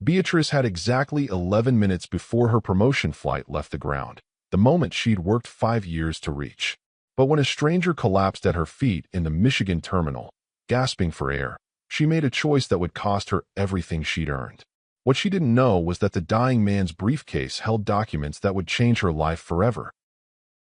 Beatrice had exactly 11 minutes before her promotion flight left the ground, the moment she'd worked 5 years to reach. But when a stranger collapsed at her feet in the Michigan terminal, gasping for air, she made a choice that would cost her everything she'd earned. What she didn't know was that the dying man's briefcase held documents that would change her life forever.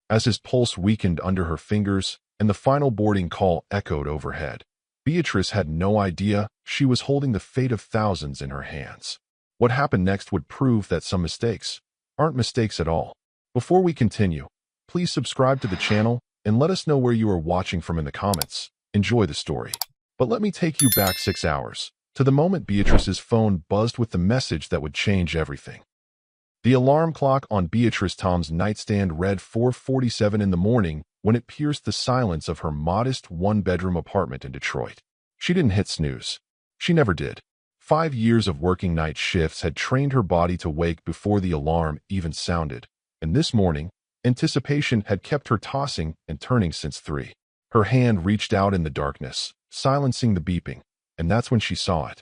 As his pulse weakened under her fingers and the final boarding call echoed overhead, Beatrice had no idea she was holding the fate of thousands in her hands. What happened next would prove that some mistakes aren't mistakes at all. Before we continue, please subscribe to the channel and let us know where you are watching from in the comments. Enjoy the story. But let me take you back 6 hours, to the moment Beatrice's phone buzzed with the message that would change everything. The alarm clock on Beatrice Tom's nightstand read 4:47 in the morning when it pierced the silence of her modest one-bedroom apartment in Detroit. She didn't hit snooze. She never did. 5 years of working night shifts had trained her body to wake before the alarm even sounded, and this morning, anticipation had kept her tossing and turning since 3. Her hand reached out in the darkness, silencing the beeping, and that's when she saw it.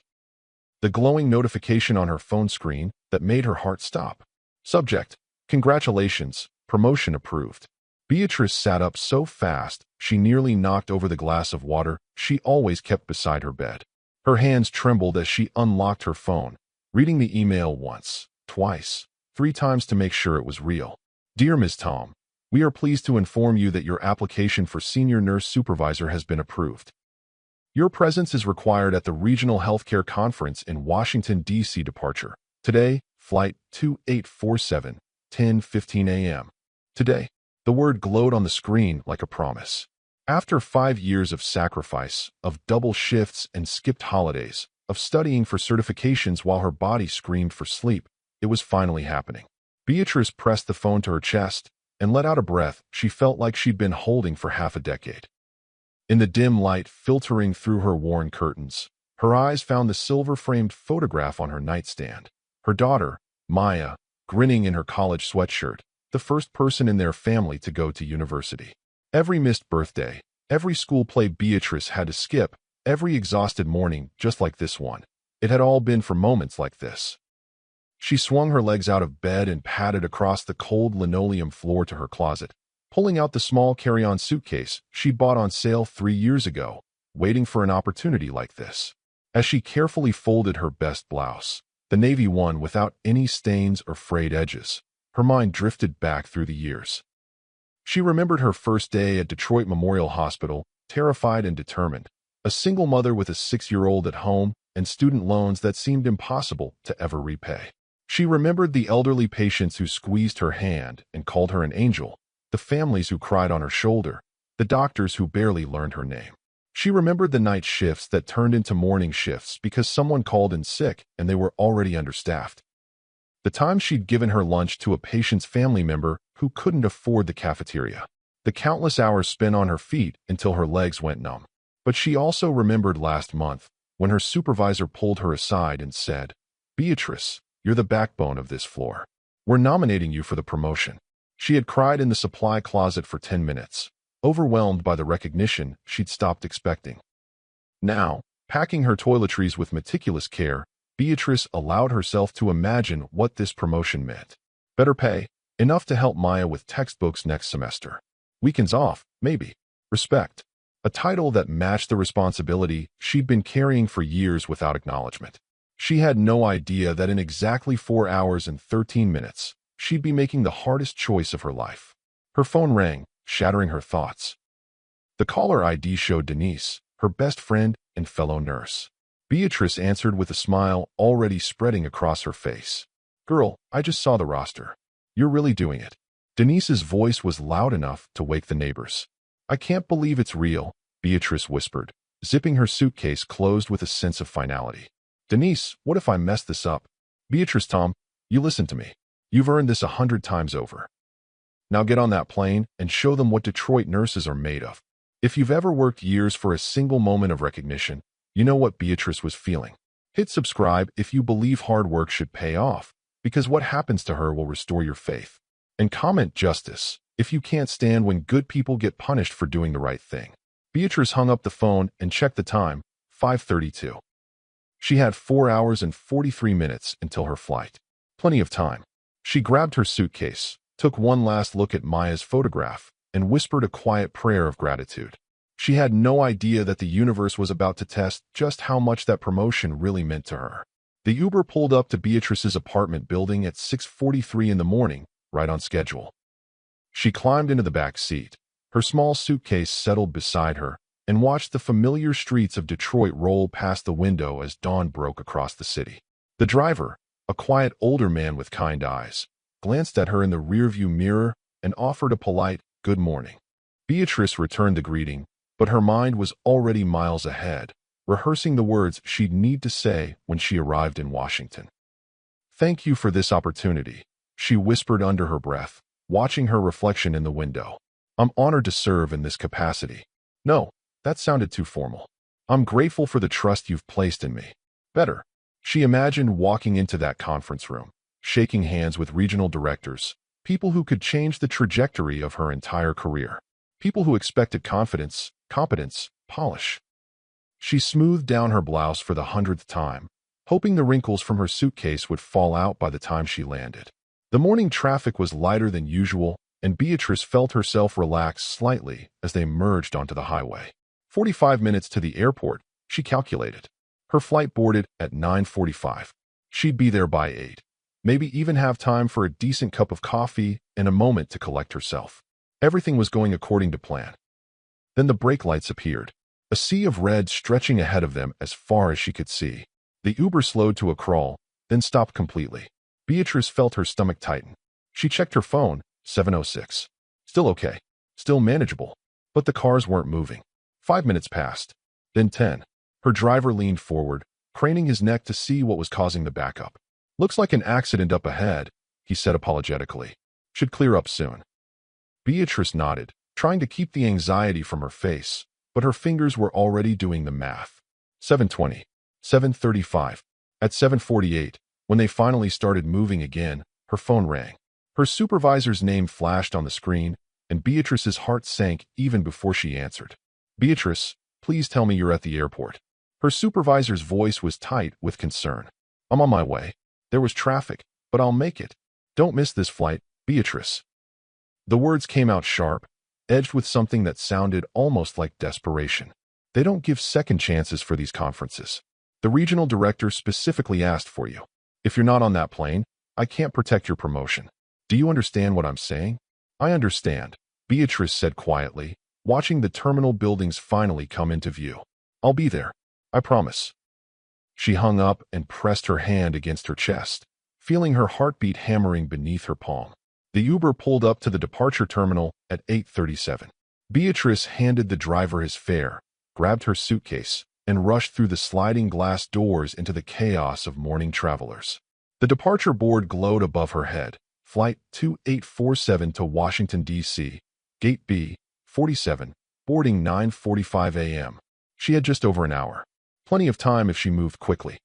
The glowing notification on her phone screen that made her heart stop. Subject: Congratulations, promotion approved. Beatrice sat up so fast she nearly knocked over the glass of water she always kept beside her bed. Her hands trembled as she unlocked her phone, reading the email once, twice, 3 times to make sure it was real. Dear Ms. Tom, we are pleased to inform you that your application for senior nurse supervisor has been approved. Your presence is required at the Regional Healthcare Conference in Washington, D.C. Departure today, Flight 2847, 10:15 a.m. Today. The word glowed on the screen like a promise. After 5 years of sacrifice, of double shifts and skipped holidays, of studying for certifications while her body screamed for sleep, it was finally happening. Beatrice pressed the phone to her chest and let out a breath she felt like she'd been holding for half a decade. In the dim light filtering through her worn curtains, her eyes found the silver-framed photograph on her nightstand. Her daughter, Maya, grinning in her college sweatshirt, the first person in their family to go to university. Every missed birthday, every school play Beatrice had to skip, every exhausted morning just like this one. It had all been for moments like this. She swung her legs out of bed and padded across the cold linoleum floor to her closet, pulling out the small carry-on suitcase she'd bought on sale 3 years ago, waiting for an opportunity like this. As she carefully folded her best blouse, the navy one without any stains or frayed edges, her mind drifted back through the years. She remembered her first day at Detroit Memorial Hospital, terrified and determined, a single mother with a 6-year-old at home and student loans that seemed impossible to ever repay. She remembered the elderly patients who squeezed her hand and called her an angel, the families who cried on her shoulder, the doctors who barely learned her name. She remembered the night shifts that turned into morning shifts because someone called in sick and they were already understaffed. The time she'd given her lunch to a patient's family member who couldn't afford the cafeteria. The countless hours spent on her feet until her legs went numb. But she also remembered last month when her supervisor pulled her aside and said, "Beatrice, you're the backbone of this floor. We're nominating you for the promotion." She had cried in the supply closet for 10 minutes, overwhelmed by the recognition she'd stopped expecting. Now, packing her toiletries with meticulous care, Beatrice allowed herself to imagine what this promotion meant. Better pay, enough to help Maya with textbooks next semester. Weekends off, maybe. Respect. A title that matched the responsibility she'd been carrying for years without acknowledgement. She had no idea that in exactly 4 hours and 13 minutes, she'd be making the hardest choice of her life. Her phone rang, shattering her thoughts. The caller ID showed Denise, her best friend and fellow nurse. Beatrice answered with a smile already spreading across her face. "Girl, I just saw the roster. You're really doing it." Denise's voice was loud enough to wake the neighbors. "I can't believe it's real," Beatrice whispered, zipping her suitcase closed with a sense of finality. "Denise, what if I mess this up?" "Beatrice, Tom, you listen to me. You've earned this 100 times over. Now get on that plane and show them what Detroit nurses are made of." If you've ever worked years for a single moment of recognition, you know what Beatrice was feeling. Hit subscribe if you believe hard work should pay off, because what happens to her will restore your faith. And comment justice if you can't stand when good people get punished for doing the right thing. Beatrice hung up the phone and checked the time, 5:32. She had 4 hours and 43 minutes until her flight. Plenty of time. She grabbed her suitcase, took one last look at Maya's photograph, and whispered a quiet prayer of gratitude. She had no idea that the universe was about to test just how much that promotion really meant to her. The Uber pulled up to Beatrice's apartment building at 6:43 in the morning, right on schedule. She climbed into the back seat, her small suitcase settled beside her, and watched the familiar streets of Detroit roll past the window as dawn broke across the city. The driver, a quiet older man with kind eyes, glanced at her in the rearview mirror and offered a polite, "Good morning." Beatrice returned the greeting, but her mind was already miles ahead, rehearsing the words she'd need to say when she arrived in Washington. "Thank you for this opportunity," she whispered under her breath, watching her reflection in the window. "I'm honored to serve in this capacity." "No, that sounded too formal. I'm grateful for the trust you've placed in me." "Better." She imagined walking into that conference room, shaking hands with regional directors, people who could change the trajectory of her entire career, people who expected confidence, competence, polish. She smoothed down her blouse for the 100th time, hoping the wrinkles from her suitcase would fall out by the time she landed. The morning traffic was lighter than usual, and Beatrice felt herself relax slightly as they merged onto the highway. 45 minutes to the airport, she calculated. Her flight boarded at 9:45. She'd be there by 8. Maybe even have time for a decent cup of coffee and a moment to collect herself. Everything was going according to plan. Then the brake lights appeared, a sea of red stretching ahead of them as far as she could see. The Uber slowed to a crawl, then stopped completely. Beatrice felt her stomach tighten. She checked her phone, 7:06. Still okay. Still manageable. But the cars weren't moving. 5 minutes passed. Then 10. Her driver leaned forward, craning his neck to see what was causing the backup. "Looks like an accident up ahead," he said apologetically. "Should clear up soon." Beatrice nodded, trying to keep the anxiety from her face, but her fingers were already doing the math. 7:20. 7:35. At 7:48, when they finally started moving again, her phone rang. Her supervisor's name flashed on the screen, and Beatrice's heart sank even before she answered. "Beatrice, please tell me you're at the airport." Her supervisor's voice was tight with concern. "I'm on my way. There was traffic, but I'll make it. Don't miss this flight, Beatrice." The words came out sharp, edged with something that sounded almost like desperation. "They don't give second chances for these conferences. The regional director specifically asked for you. If you're not on that plane, I can't protect your promotion. Do you understand what I'm saying?" "I understand," Beatrice said quietly, watching the terminal buildings finally come into view. "I'll be there. I promise." She hung up and pressed her hand against her chest, feeling her heartbeat hammering beneath her palm. The Uber pulled up to the departure terminal at 8:37. Beatrice handed the driver his fare, grabbed her suitcase, and rushed through the sliding glass doors into the chaos of morning travelers. The departure board glowed above her head. Flight 2847 to Washington, D.C., Gate B, 47, boarding 9:45 a.m. She had just over an hour. Plenty of time if she moved quickly.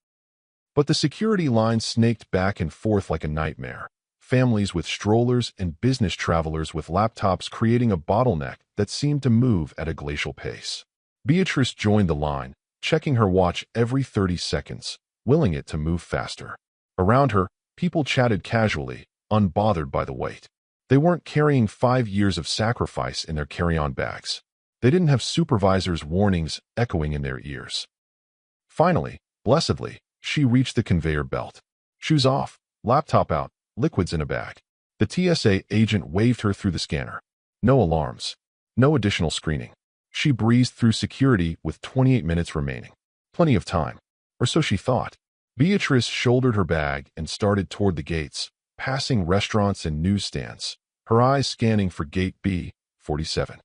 But the security line snaked back and forth like a nightmare. Families with strollers and business travelers with laptops creating a bottleneck that seemed to move at a glacial pace. Beatrice joined the line, checking her watch every 30 seconds, willing it to move faster. Around her, people chatted casually, unbothered by the wait. They weren't carrying 5 years of sacrifice in their carry-on bags. They didn't have supervisors' warnings echoing in their ears. Finally, blessedly, she reached the conveyor belt. Shoes off, laptop out, liquids in a bag. The TSA agent waved her through the scanner. No alarms. No additional screening. She breezed through security with 28 minutes remaining. Plenty of time. Or so she thought. Beatrice shouldered her bag and started toward the gates, passing restaurants and newsstands, her eyes scanning for Gate B, 47.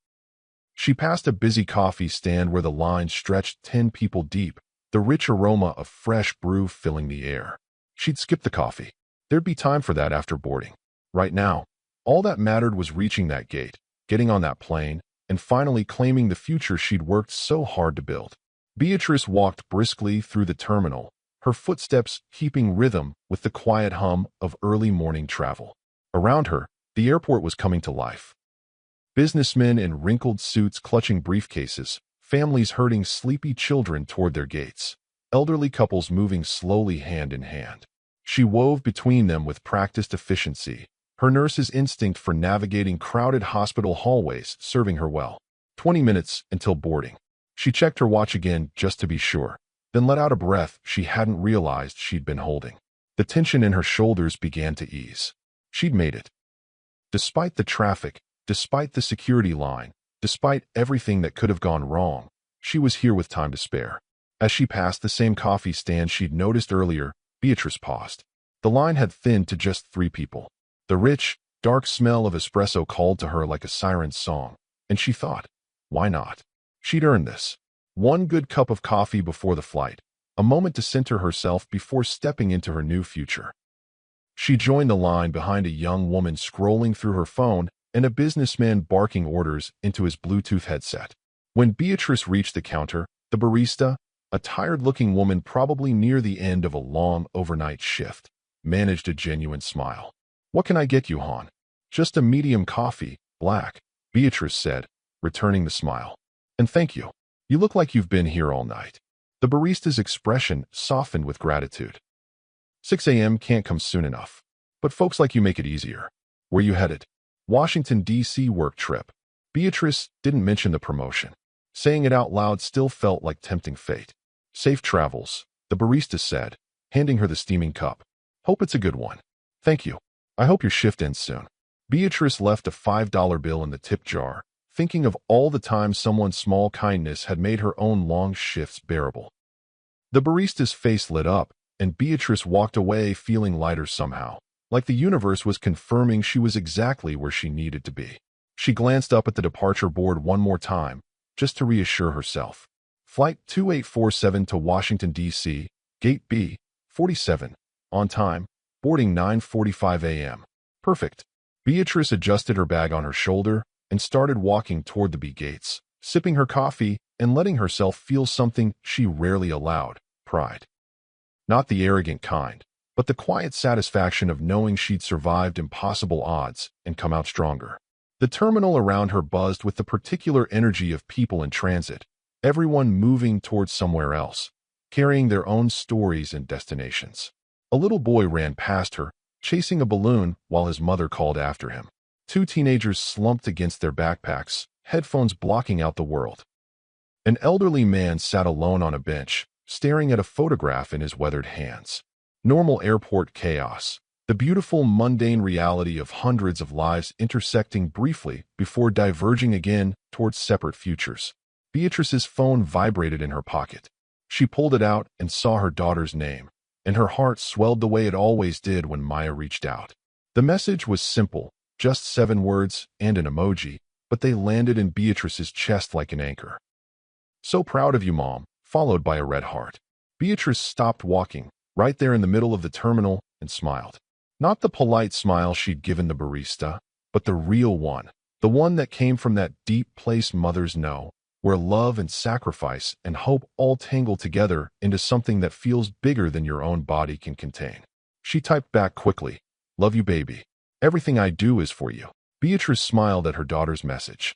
She passed a busy coffee stand where the line stretched 10 people deep, the rich aroma of fresh brew filling the air. She'd skip the coffee. There'd be time for that after boarding. Right now, all that mattered was reaching that gate, getting on that plane, and finally claiming the future she'd worked so hard to build. Beatrice walked briskly through the terminal, her footsteps keeping rhythm with the quiet hum of early morning travel. Around her, the airport was coming to life. Businessmen in wrinkled suits clutching briefcases, families herding sleepy children toward their gates. elderly couples moving slowly hand in hand. She wove between them with practiced efficiency, her nurse's instinct for navigating crowded hospital hallways serving her well. 20 minutes until boarding. She checked her watch again just to be sure, then let out a breath she hadn't realized she'd been holding. The tension in her shoulders began to ease. She'd made it. Despite the traffic, despite the security line, despite everything that could have gone wrong, she was here with time to spare. As she passed the same coffee stand she'd noticed earlier, Beatrice paused. The line had thinned to just 3 people. The rich, dark smell of espresso called to her like a siren's song, and she thought, why not? She'd earned this. One good cup of coffee before the flight, a moment to center herself before stepping into her new future. She joined the line behind a young woman scrolling through her phone and a businessman barking orders into his Bluetooth headset. When Beatrice reached the counter, the barista, a tired-looking woman probably near the end of a long overnight shift, managed a genuine smile. "What can I get you, hon?" "Just a medium coffee, black," Beatrice said, returning the smile. "And thank you. You look like you've been here all night." The barista's expression softened with gratitude. 6 a.m. can't come soon enough. But folks like you make it easier. Where you headed? Washington, D.C. work trip. Beatrice didn't mention the promotion. Saying it out loud still felt like tempting fate. "Safe travels," the barista said, handing her the steaming cup. "Hope it's a good one." "Thank you. I hope your shift ends soon." Beatrice left a $5 bill in the tip jar, thinking of all the times someone's small kindness had made her own long shifts bearable. The barista's face lit up, and Beatrice walked away feeling lighter somehow, like the universe was confirming she was exactly where she needed to be. She glanced up at the departure board one more time, just to reassure herself. Flight 2847 to Washington, D.C., Gate B, 47, on time, boarding 9:45 a.m. Perfect. Beatrice adjusted her bag on her shoulder and started walking toward the B gates, sipping her coffee and letting herself feel something she rarely allowed: pride. Not the arrogant kind, but the quiet satisfaction of knowing she'd survived impossible odds and come out stronger. The terminal around her buzzed with the particular energy of people in transit, everyone moving towards somewhere else, carrying their own stories and destinations. A little boy ran past her, chasing a balloon while his mother called after him. 2 teenagers slumped against their backpacks, headphones blocking out the world. An elderly man sat alone on a bench, staring at a photograph in his weathered hands. Normal airport chaos, the beautiful mundane reality of hundreds of lives intersecting briefly before diverging again towards separate futures. Beatrice's phone vibrated in her pocket. She pulled it out and saw her daughter's name, and her heart swelled the way it always did when Maya reached out. The message was simple, just 7 words and an emoji, but they landed in Beatrice's chest like an anchor. "So proud of you, Mom," followed by a red heart. Beatrice stopped walking, right there in the middle of the terminal, and smiled. Not the polite smile she'd given the barista, but the real one, the one that came from that deep place mothers know, where love and sacrifice and hope all tangle together into something that feels bigger than your own body can contain. She typed back quickly, "Love you, baby. Everything I do is for you." Beatrice smiled at her daughter's message.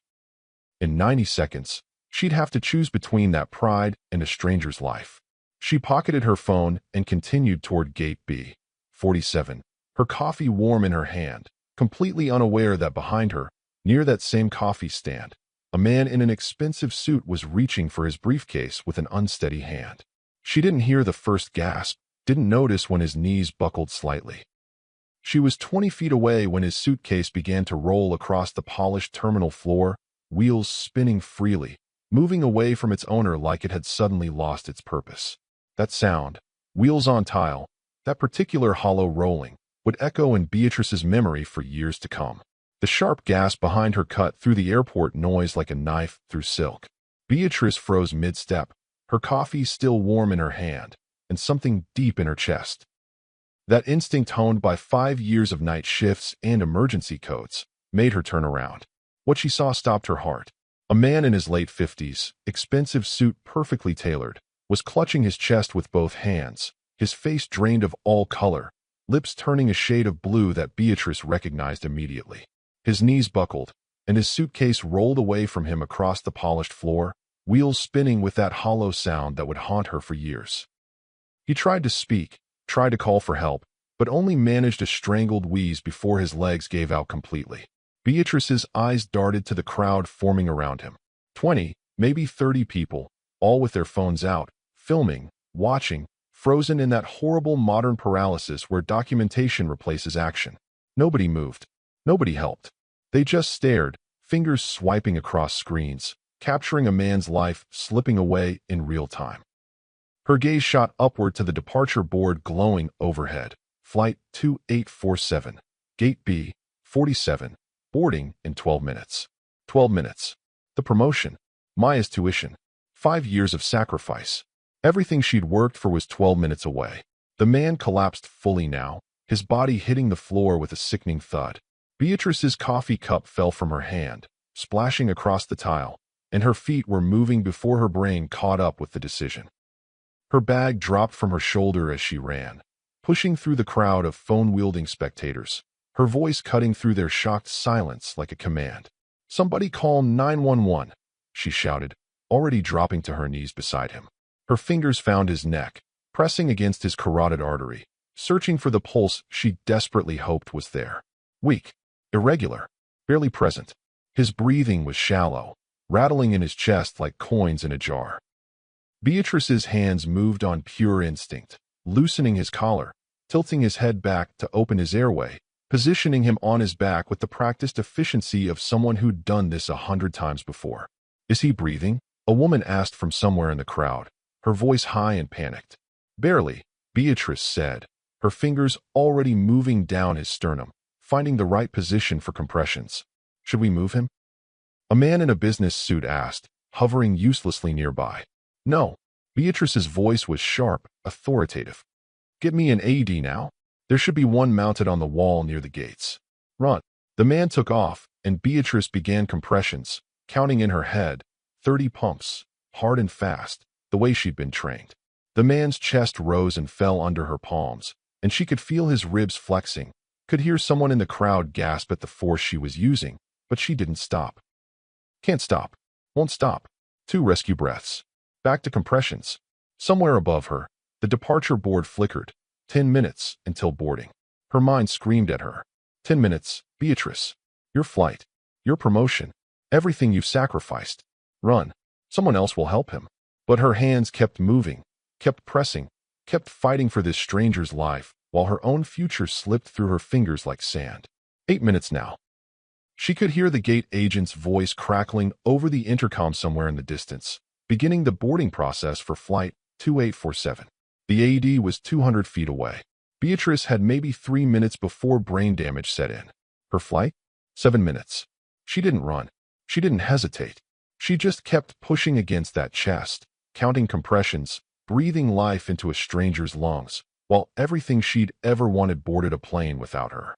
In 90 seconds, she'd have to choose between that pride and a stranger's life. She pocketed her phone and continued toward Gate B, 47, her coffee warm in her hand, completely unaware that behind her, near that same coffee stand, a man in an expensive suit was reaching for his briefcase with an unsteady hand. She didn't hear the first gasp, didn't notice when his knees buckled slightly. She was 20 feet away when his suitcase began to roll across the polished terminal floor, wheels spinning freely, moving away from its owner like it had suddenly lost its purpose. That sound, wheels on tile, that particular hollow rolling, would echo in Beatrice's memory for years to come. The sharp gasp behind her cut through the airport noise like a knife through silk. Beatrice froze mid-step, her coffee still warm in her hand, and something deep in her chest. That instinct honed by 5 years of night shifts and emergency codes made her turn around. What she saw stopped her heart. A man in his late 50s, expensive suit perfectly tailored, was clutching his chest with both hands, his face drained of all color, lips turning a shade of blue that Beatrice recognized immediately. His knees buckled, and his suitcase rolled away from him across the polished floor, wheels spinning with that hollow sound that would haunt her for years. He tried to speak, tried to call for help, but only managed a strangled wheeze before his legs gave out completely. Beatrice's eyes darted to the crowd forming around him. 20, maybe 30 people, all with their phones out, filming, watching, frozen in that horrible modern paralysis where documentation replaces action. Nobody moved. Nobody helped. They just stared, fingers swiping across screens, capturing a man's life slipping away in real time. Her gaze shot upward to the departure board glowing overhead. Flight 2847, Gate B, 47, boarding in 12 minutes. 12 minutes. The promotion. Maya's tuition. 5 years of sacrifice. Everything she'd worked for was 12 minutes away. The man collapsed fully now, his body hitting the floor with a sickening thud. Beatrice's coffee cup fell from her hand, splashing across the tile, and her feet were moving before her brain caught up with the decision. Her bag dropped from her shoulder as she ran, pushing through the crowd of phone-wielding spectators, her voice cutting through their shocked silence like a command. "Somebody call 911, she shouted, already dropping to her knees beside him. Her fingers found his neck, pressing against his carotid artery, searching for the pulse she desperately hoped was there. Weak, irregular, barely present. His breathing was shallow, rattling in his chest like coins in a jar. Beatrice's hands moved on pure instinct, loosening his collar, tilting his head back to open his airway, positioning him on his back with the practiced efficiency of someone who'd done this 100 times before. "Is he breathing?" a woman asked from somewhere in the crowd, her voice high and panicked. "Barely," Beatrice said, her fingers already moving down his sternum, finding the right position for compressions. "Should we move him?" A man in a business suit asked, hovering uselessly nearby. "No." Beatrice's voice was sharp, authoritative. "Get me an AED now. There should be one mounted on the wall near the gates. Run." The man took off, and Beatrice began compressions, counting in her head, 30 pumps, hard and fast, the way she'd been trained. The man's chest rose and fell under her palms, and she could feel his ribs flexing, could hear someone in the crowd gasp at the force she was using, but she didn't stop. "Can't stop. Won't stop." 2 rescue breaths. Back to compressions. Somewhere above her, the departure board flickered. 10 minutes until boarding. Her mind screamed at her. 10 minutes, Beatrice. Your flight. Your promotion. Everything you've sacrificed. Run. Someone else will help him. But her hands kept moving, kept pressing, kept fighting for this stranger's life, while her own future slipped through her fingers like sand. 8 minutes now. She could hear the gate agent's voice crackling over the intercom somewhere in the distance, beginning the boarding process for Flight 2847. The AED was 200 feet away. Beatrice had maybe 3 minutes before brain damage set in. Her flight? 7 minutes. She didn't run. She didn't hesitate. She just kept pushing against that chest, counting compressions, breathing life into a stranger's lungs, while everything she'd ever wanted boarded a plane without her.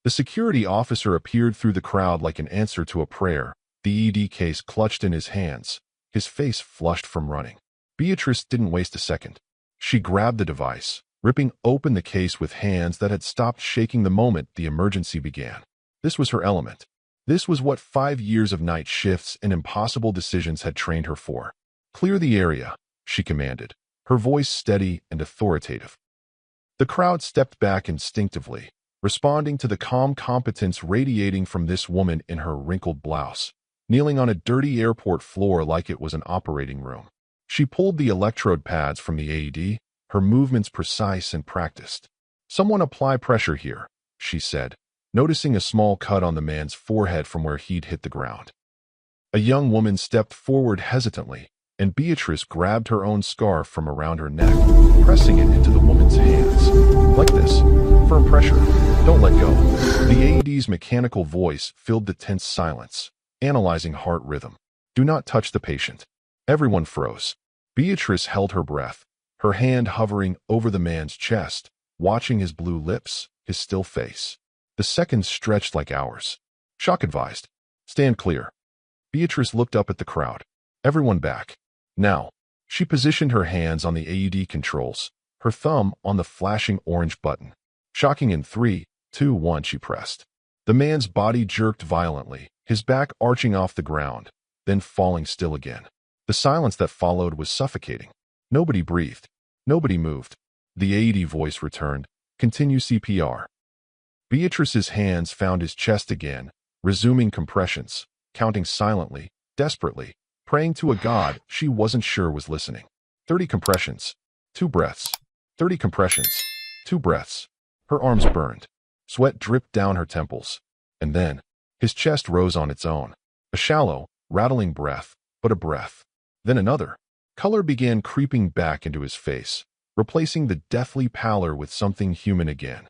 The security officer appeared through the crowd like an answer to a prayer, the ED case clutched in his hands, his face flushed from running. Beatrice didn't waste a second. She grabbed the device, ripping open the case with hands that had stopped shaking the moment the emergency began. This was her element. This was what 5 years of night shifts and impossible decisions had trained her for. "Clear the area," she commanded, her voice steady and authoritative. The crowd stepped back instinctively, responding to the calm competence radiating from this woman in her wrinkled blouse, kneeling on a dirty airport floor like it was an operating room. She pulled the electrode pads from the AED, her movements precise and practiced. "Someone apply pressure here," she said, noticing a small cut on the man's forehead from where he'd hit the ground. A young woman stepped forward hesitantly, and Beatrice grabbed her own scarf from around her neck, pressing it into the woman's hands. "Like this. Firm pressure. Don't let go." The AED's mechanical voice filled the tense silence, analyzing heart rhythm. "Do not touch the patient." Everyone froze. Beatrice held her breath, her hand hovering over the man's chest, watching his blue lips, his still face. The seconds stretched like hours. "Shock advised. Stand clear." Beatrice looked up at the crowd. Everyone back. Now. She positioned her hands on the AED controls, her thumb on the flashing orange button. "Shocking in 3, 2, 1, she pressed. The man's body jerked violently, his back arching off the ground, then falling still again. The silence that followed was suffocating. Nobody breathed. Nobody moved. The AED voice returned. Continue CPR. Beatrice's hands found his chest again, resuming compressions, counting silently, desperately, praying to a God she wasn't sure was listening. 30 compressions. 2 breaths. 30 compressions. 2 breaths. Her arms burned. Sweat dripped down her temples. And then, his chest rose on its own. A shallow, rattling breath, but a breath. Then another. Color began creeping back into his face, replacing the deathly pallor with something human again.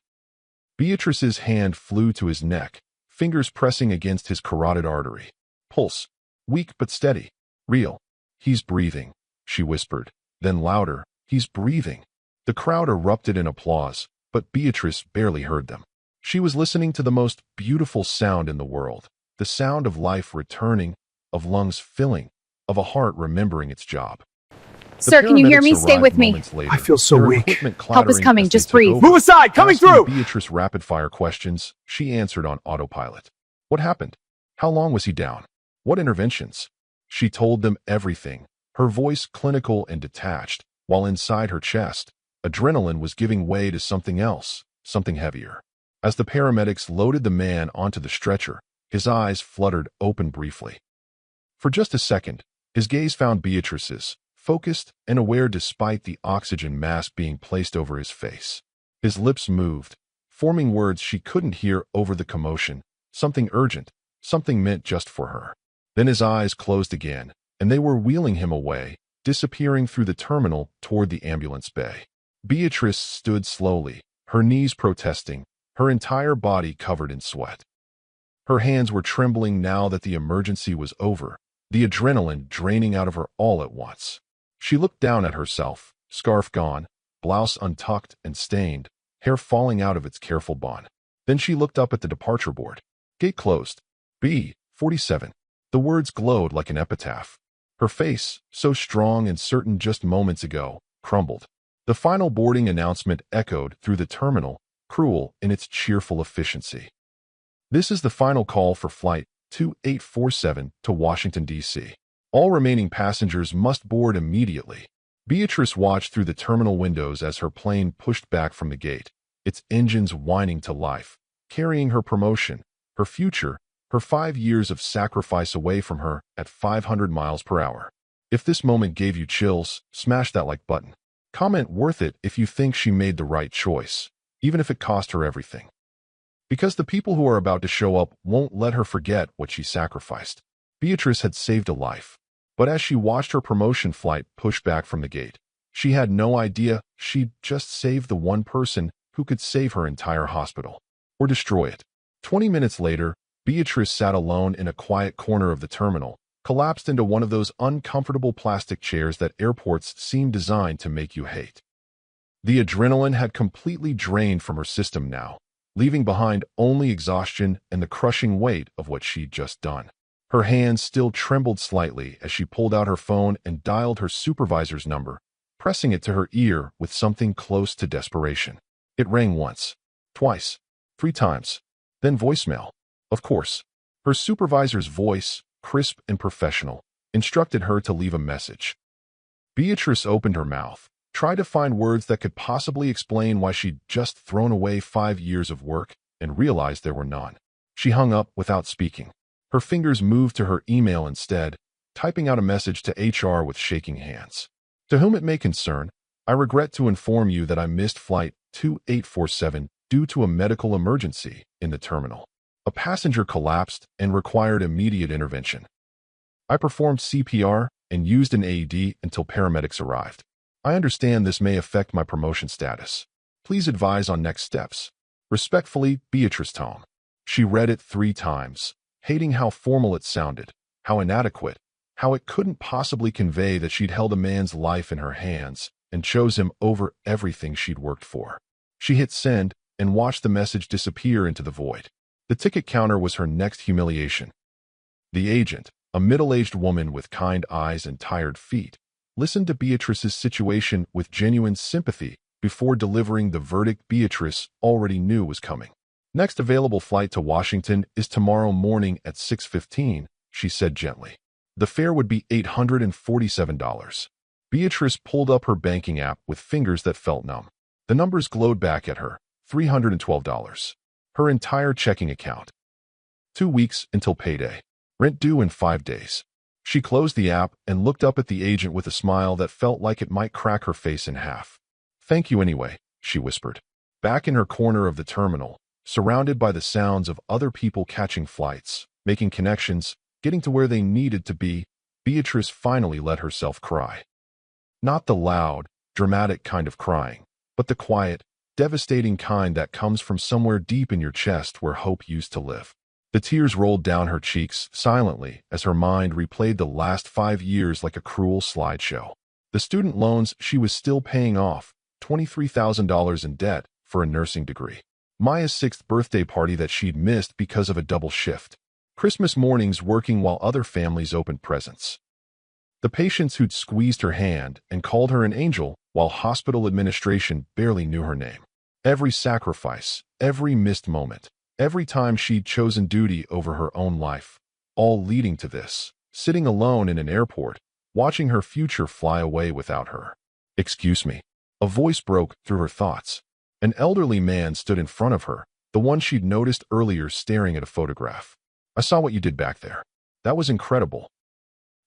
Beatrice's hand flew to his neck, fingers pressing against his carotid artery. Pulse. Weak but steady. Real. He's breathing, she whispered. Then louder, he's breathing. The crowd erupted in applause, but Beatrice barely heard them. She was listening to the most beautiful sound in the world, the sound of life returning, of lungs filling, of a heart remembering its job. Sir, can you hear me? Stay with me. Later, I feel so weak. Help is coming. Just breathe. Move aside! Coming through! Beatrice rapid-fire questions, she answered on autopilot. What happened? How long was he down? What interventions? She told them everything, her voice clinical and detached, while inside her chest, adrenaline was giving way to something else, something heavier. As the paramedics loaded the man onto the stretcher, his eyes fluttered open briefly. For just a second, his gaze found Beatrice's, focused and aware despite the oxygen mask being placed over his face. His lips moved, forming words she couldn't hear over the commotion, something urgent, something meant just for her. Then his eyes closed again, and they were wheeling him away, disappearing through the terminal toward the ambulance bay. Beatrice stood slowly, her knees protesting, her entire body covered in sweat. Her hands were trembling now that the emergency was over, the adrenaline draining out of her all at once. She looked down at herself, scarf gone, blouse untucked and stained, hair falling out of its careful bun. Then she looked up at the departure board. Gate closed. B-47. The words glowed like an epitaph. Her face, so strong and certain just moments ago, crumbled. The final boarding announcement echoed through the terminal, cruel in its cheerful efficiency. This is the final call for Flight 2847 to Washington, D.C. All remaining passengers must board immediately. Beatrice watched through the terminal windows as her plane pushed back from the gate, its engines whining to life, carrying her promotion, her future, her 5 years of sacrifice away from her at 500 miles per hour. If this moment gave you chills, smash that like button. Comment worth it if you think she made the right choice, even if it cost her everything. Because the people who are about to show up won't let her forget what she sacrificed. Beatrice had saved a life. But as she watched her promotion flight push back from the gate, she had no idea she'd just saved the one person who could save her entire hospital. Or destroy it. 20 minutes later, Beatrice sat alone in a quiet corner of the terminal, collapsed into one of those uncomfortable plastic chairs that airports seem designed to make you hate. The adrenaline had completely drained from her system now, leaving behind only exhaustion and the crushing weight of what she'd just done. Her hands still trembled slightly as she pulled out her phone and dialed her supervisor's number, pressing it to her ear with something close to desperation. It rang once, twice, 3 times, then voicemail. Of course, her supervisor's voice, crisp and professional, instructed her to leave a message. Beatrice opened her mouth, tried to find words that could possibly explain why she'd just thrown away 5 years of work, and realized there were none. She hung up without speaking. Her fingers moved to her email instead, typing out a message to HR with shaking hands. To whom it may concern, I regret to inform you that I missed Flight 2847 due to a medical emergency in the terminal. A passenger collapsed and required immediate intervention. I performed CPR and used an AED until paramedics arrived. I understand this may affect my promotion status. Please advise on next steps. Respectfully, Beatrice Tom. She read it 3 times. Hating how formal it sounded, how inadequate, how it couldn't possibly convey that she'd held a man's life in her hands and chose him over everything she'd worked for. She hit send and watched the message disappear into the void. The ticket counter was her next humiliation. The agent, a middle-aged woman with kind eyes and tired feet, listened to Beatrice's situation with genuine sympathy before delivering the verdict Beatrice already knew was coming. Next available flight to Washington is tomorrow morning at 6:15, she said gently. The fare would be $847. Beatrice pulled up her banking app with fingers that felt numb. The numbers glowed back at her. $312. Her entire checking account. 2 weeks until payday. Rent due in 5 days. She closed the app and looked up at the agent with a smile that felt like it might crack her face in half. "Thank you anyway," she whispered. Back in her corner of the terminal, surrounded by the sounds of other people catching flights, making connections, getting to where they needed to be, Beatrice finally let herself cry. Not the loud, dramatic kind of crying, but the quiet, devastating kind that comes from somewhere deep in your chest where hope used to live. The tears rolled down her cheeks silently as her mind replayed the last 5 years like a cruel slideshow. The student loans she was still paying off, $23,000 in debt for a nursing degree. Maya's 6th birthday party that she'd missed because of a double shift. Christmas mornings working while other families opened presents. The patients who'd squeezed her hand and called her an angel while hospital administration barely knew her name. Every sacrifice, every missed moment, every time she'd chosen duty over her own life, all leading to this, sitting alone in an airport, watching her future fly away without her. "Excuse me." A voice broke through her thoughts. An elderly man stood in front of her, the one she'd noticed earlier staring at a photograph. "I saw what you did back there. That was incredible."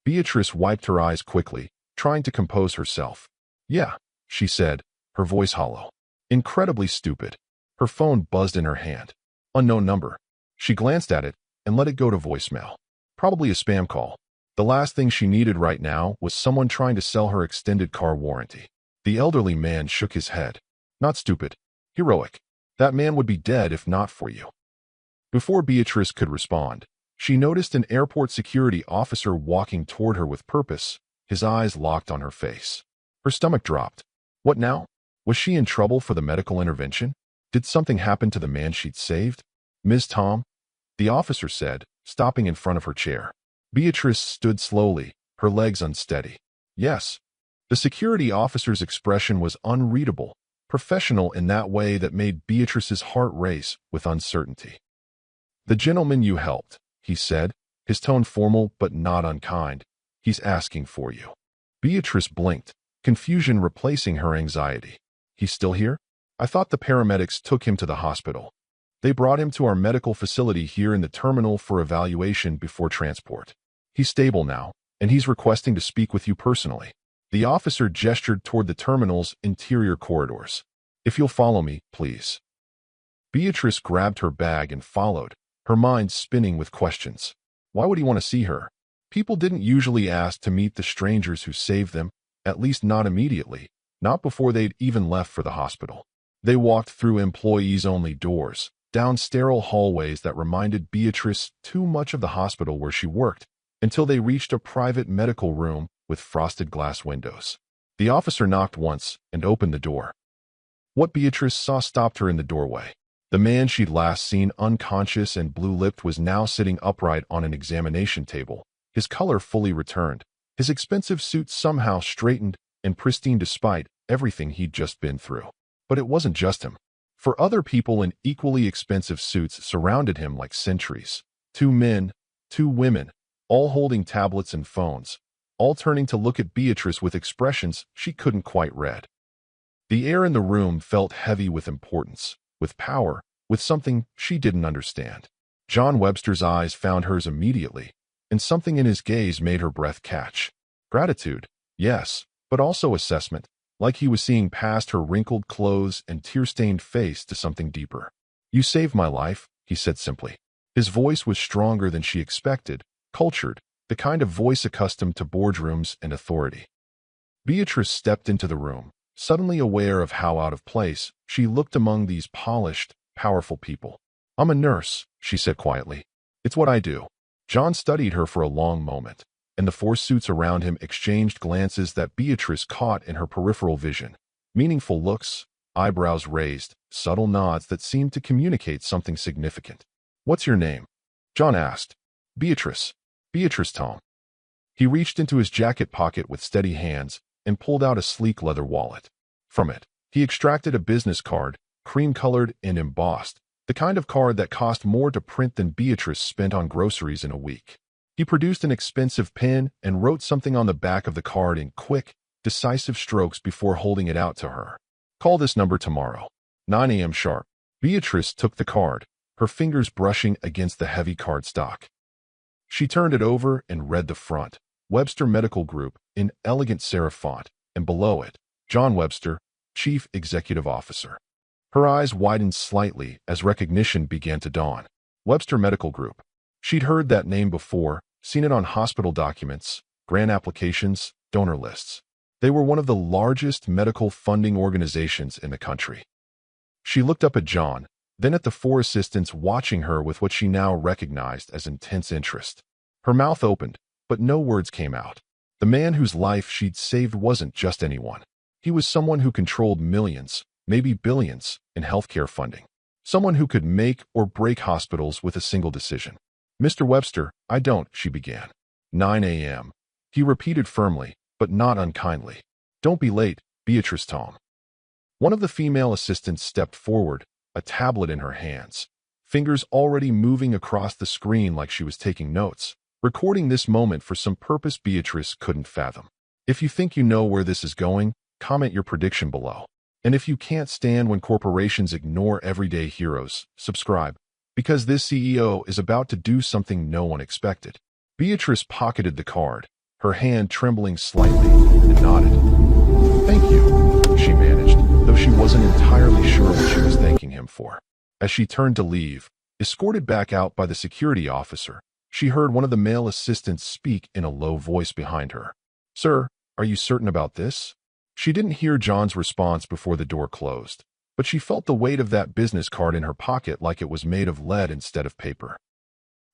Beatrice wiped her eyes quickly, trying to compose herself. "Yeah," she said, her voice hollow. "Incredibly stupid." Her phone buzzed in her hand. Unknown number. She glanced at it and let it go to voicemail. Probably a spam call. The last thing she needed right now was someone trying to sell her extended car warranty. The elderly man shook his head. "Not stupid. Heroic. That man would be dead if not for you." Before Beatrice could respond, she noticed an airport security officer walking toward her with purpose, his eyes locked on her face. Her stomach dropped. What now? Was she in trouble for the medical intervention? Did something happen to the man she'd saved? "Ms. Tom?" the officer said, stopping in front of her chair. Beatrice stood slowly, her legs unsteady. "Yes." The security officer's expression was unreadable, professional in that way that made Beatrice's heart race with uncertainty. "The gentleman you helped," he said, his tone formal but not unkind. "He's asking for you." Beatrice blinked, confusion replacing her anxiety. "He's still here? I thought the paramedics took him to the hospital." "They brought him to our medical facility here in the terminal for evaluation before transport. He's stable now, and he's requesting to speak with you personally." The officer gestured toward the terminal's interior corridors. "If you'll follow me, please." Beatrice grabbed her bag and followed, her mind spinning with questions. Why would he want to see her? People didn't usually ask to meet the strangers who saved them, at least not immediately, not before they'd even left for the hospital. They walked through employees-only doors, down sterile hallways that reminded Beatrice too much of the hospital where she worked, until they reached a private medical room with frosted glass windows. The officer knocked once and opened the door. What Beatrice saw stopped her in the doorway. The man she'd last seen unconscious and blue-lipped was now sitting upright on an examination table, his color fully returned, his expensive suit somehow straightened and pristine despite everything he'd just been through. But it wasn't just him. For other people in equally expensive suits surrounded him like sentries. 2 men, 2 women, all holding tablets and phones, all turning to look at Beatrice with expressions she couldn't quite read. The air in the room felt heavy with importance, with power, with something she didn't understand. John Webster's eyes found hers immediately, and something in his gaze made her breath catch. Gratitude, yes, but also assessment, like he was seeing past her wrinkled clothes and tear-stained face to something deeper. "You saved my life," he said simply. His voice was stronger than she expected, cultured, the kind of voice accustomed to boardrooms and authority. Beatrice stepped into the room, suddenly aware of how out of place she looked among these polished, powerful people. "I'm a nurse," she said quietly. "It's what I do." John studied her for a long moment, and the 4 suits around him exchanged glances that Beatrice caught in her peripheral vision. Meaningful looks, eyebrows raised, subtle nods that seemed to communicate something significant. "What's your name?" John asked. "Beatrice. Beatrice Tom." He reached into his jacket pocket with steady hands and pulled out a sleek leather wallet. From it, he extracted a business card, cream-colored and embossed, the kind of card that cost more to print than Beatrice spent on groceries in a week. He produced an expensive pen and wrote something on the back of the card in quick, decisive strokes before holding it out to her. "Call this number tomorrow. 9 a.m. sharp." Beatrice took the card, her fingers brushing against the heavy cardstock. She turned it over and read the front. Webster Medical Group, in elegant serif font, and below it, John Webster, Chief Executive Officer. Her eyes widened slightly as recognition began to dawn. Webster Medical Group. She'd heard that name before, seen it on hospital documents, grant applications, donor lists. They were one of the largest medical funding organizations in the country. She looked up at John, then at the four assistants watching her with what she now recognized as intense interest. Her mouth opened, but no words came out. The man whose life she'd saved wasn't just anyone. He was someone who controlled millions, maybe billions, in healthcare funding. Someone who could make or break hospitals with a single decision. "Mr. Webster, I don't," she began. 9 a.m. He repeated firmly, but not unkindly. "Don't be late, Beatrice Tom." One of the female assistants stepped forward, a tablet in her hands, fingers already moving across the screen like she was taking notes, recording this moment for some purpose Beatrice couldn't fathom. If you think you know where this is going, comment your prediction below. And if you can't stand when corporations ignore everyday heroes, subscribe, because this CEO is about to do something no one expected. Beatrice pocketed the card, her hand trembling slightly, and nodded. "Thank you," she managed, though she wasn't entirely sure what she was thanking him for. As she turned to leave, escorted back out by the security officer, she heard one of the male assistants speak in a low voice behind her. "Sir, are you certain about this?" She didn't hear John's response before the door closed, but she felt the weight of that business card in her pocket like it was made of lead instead of paper.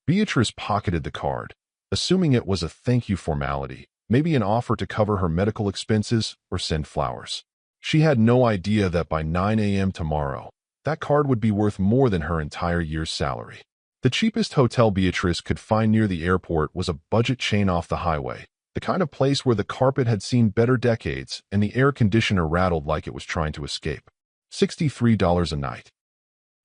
Beatrice pocketed the card, assuming it was a thank you formality, maybe an offer to cover her medical expenses or send flowers. She had no idea that by 9 a.m. tomorrow, that card would be worth more than her entire year's salary. The cheapest hotel Beatrice could find near the airport was a budget chain off the highway, the kind of place where the carpet had seen better decades and the air conditioner rattled like it was trying to escape. $63 a night.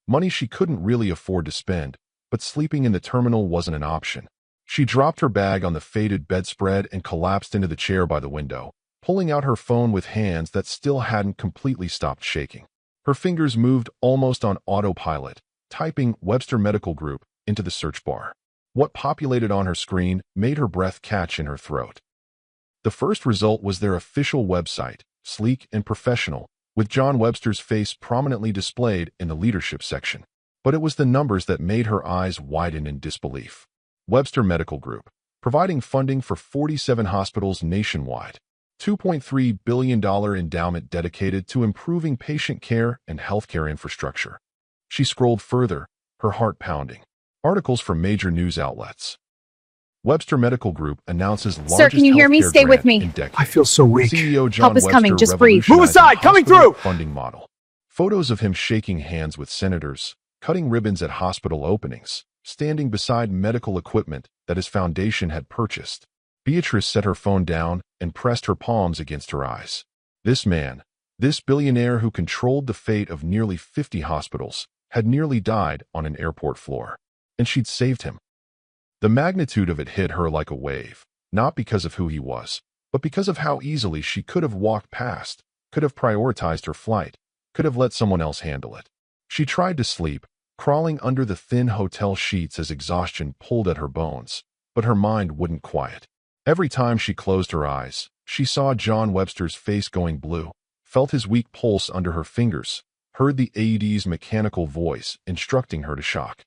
Money she couldn't really afford to spend, but sleeping in the terminal wasn't an option. She dropped her bag on the faded bedspread and collapsed into the chair by the window, pulling out her phone with hands that still hadn't completely stopped shaking. Her fingers moved almost on autopilot, typing Webster Medical Group into the search bar. What populated on her screen made her breath catch in her throat. The first result was their official website, sleek and professional, with John Webster's face prominently displayed in the leadership section. But it was the numbers that made her eyes widen in disbelief. Webster Medical Group, providing funding for 47 hospitals nationwide. $2.3 billion endowment dedicated to improving patient care and healthcare infrastructure. She scrolled further, her heart pounding. Articles from major news outlets. Webster Medical Group announces largest Sir, can you hear me? healthcare Stay with grant me. in decades. I feel so weak. CEO John Help is Webster coming, just breathe. Move aside, coming hospital through! Funding model. Photos of him shaking hands with senators, cutting ribbons at hospital openings, standing beside medical equipment that his foundation had purchased. Beatrice set her phone down and pressed her palms against her eyes. This man, this billionaire who controlled the fate of nearly 50 hospitals, had nearly died on an airport floor. And she'd saved him. The magnitude of it hit her like a wave, not because of who he was, but because of how easily she could have walked past, could have prioritized her flight, could have let someone else handle it. She tried to sleep, crawling under the thin hotel sheets as exhaustion pulled at her bones, but her mind wouldn't quiet. Every time she closed her eyes, she saw John Webster's face going blue, felt his weak pulse under her fingers, heard the AED's mechanical voice instructing her to shock.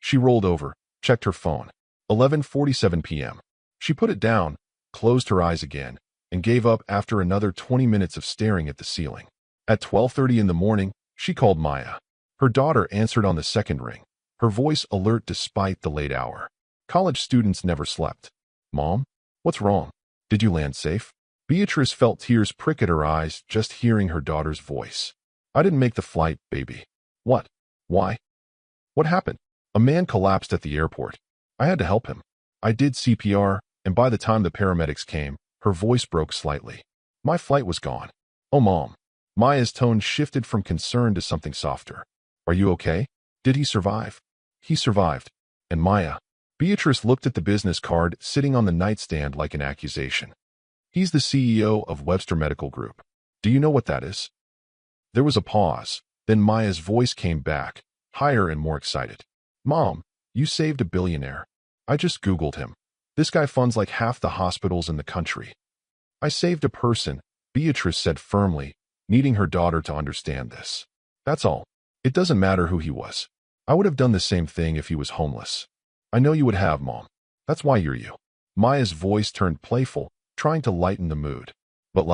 She rolled over, checked her phone. 11:47 p.m. She put it down, closed her eyes again, and gave up after another 20 minutes of staring at the ceiling. At 12:30 in the morning, she called Maya. Her daughter answered on the second ring, her voice alert despite the late hour. College students never slept. "Mom? What's wrong? Did you land safe?" Beatrice felt tears prick at her eyes just hearing her daughter's voice. "I didn't make the flight, baby." "What? Why? What happened?" "A man collapsed at the airport. I had to help him. I did CPR, and by the time the paramedics came, her voice broke slightly. My flight was gone." "Oh, Mom." Maya's tone shifted from concern to something softer. "Are you okay? Did he survive?" "He survived." "And Maya?" Beatrice looked at the business card sitting on the nightstand like an accusation. He's the CEO of Webster Medical Group. Do you know what that is? There was a pause. Then Maya's voice came back, higher and more excited. Mom, you saved a billionaire. I just Googled him. This guy funds like half the hospitals in the country. I saved a person, Beatrice said firmly, needing her daughter to understand this. That's all. It doesn't matter who he was. I would have done the same thing if he was homeless. I know you would have, Mom. That's why you're you. Maya's voice turned playful, trying to lighten the mood. But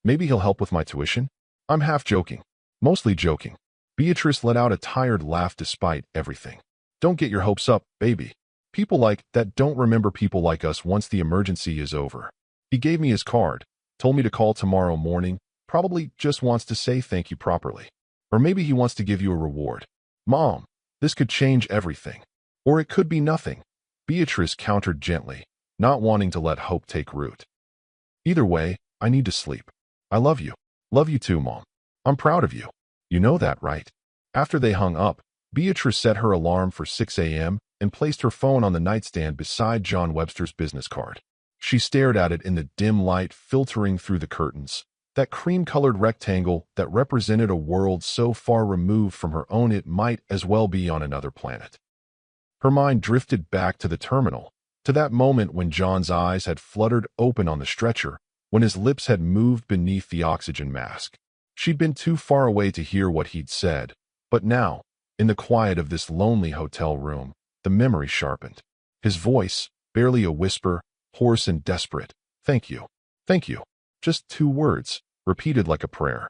maybe he'll help with my tuition? I'm half joking. Mostly joking. Beatrice let out a tired laugh despite everything. Don't get your hopes up, baby. People like that don't remember people like us once the emergency is over. He gave me his card, told me to call tomorrow morning, probably just wants to say thank you properly. Or maybe he wants to give you a reward. Mom, this could change everything. Or it could be nothing. Beatrice countered gently, not wanting to let hope take root. Either way, I need to sleep. I love you. Love you too, Mom. I'm proud of you. You know that, right? After they hung up, Beatrice set her alarm for 6 a.m. and placed her phone on the nightstand beside John Webster's business card. She stared at it in the dim light filtering through the curtains, that cream-colored rectangle that represented a world so far removed from her own it might as well be on another planet. Her mind drifted back to the terminal, to that moment when John's eyes had fluttered open on the stretcher, when his lips had moved beneath the oxygen mask. She'd been too far away to hear what he'd said, but now, in the quiet of this lonely hotel room, the memory sharpened. His voice, barely a whisper, hoarse and desperate. Thank you. Thank you. Just 2 words, repeated like a prayer.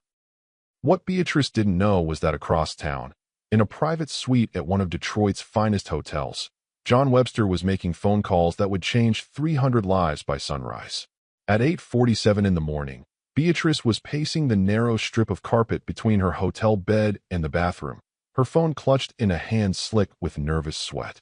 What Beatrice didn't know was that across town, in a private suite at one of Detroit's finest hotels, John Webster was making phone calls that would change 300 lives by sunrise. At 8:47 in the morning, Beatrice was pacing the narrow strip of carpet between her hotel bed and the bathroom, her phone clutched in a hand slick with nervous sweat.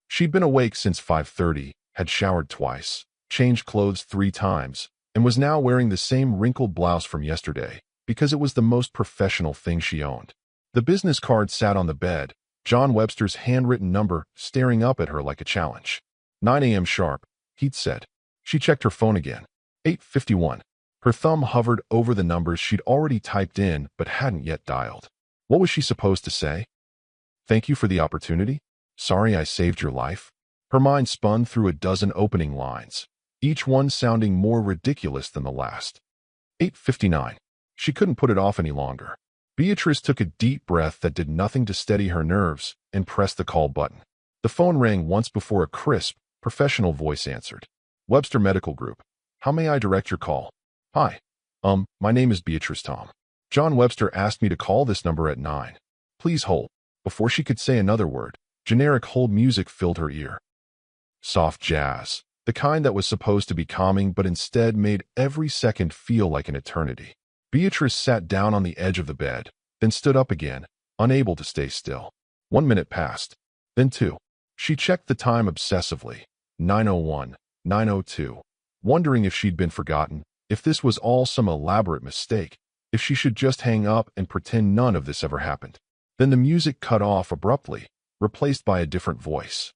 She'd been awake since 5:30, had showered twice, changed clothes 3 times, and was now wearing the same wrinkled blouse from yesterday, because it was the most professional thing she owned. The business card sat on the bed, John Webster's handwritten number staring up at her like a challenge. 9 a.m. sharp, he'd said. She checked her phone again. 8:51. Her thumb hovered over the numbers she'd already typed in but hadn't yet dialed. What was she supposed to say? Thank you for the opportunity? Sorry I saved your life? Her mind spun through a dozen opening lines, each one sounding more ridiculous than the last. 8:59. She couldn't put it off any longer. Beatrice took a deep breath that did nothing to steady her nerves and pressed the call button. The phone rang once before a crisp, professional voice answered. Webster Medical Group. How may I direct your call? Hi. My name is Beatrice Tom. John Webster asked me to call this number at 9. Please hold. Before she could say another word, generic hold music filled her ear. Soft jazz, the kind that was supposed to be calming but instead made every second feel like an eternity. Beatrice sat down on the edge of the bed, then stood up again, unable to stay still. 1 minute passed, then 2. She checked the time obsessively. 9:01, 9:02, wondering if she'd been forgotten, if this was all some elaborate mistake, if she should just hang up and pretend none of this ever happened. Then the music cut off abruptly, replaced by a different voice.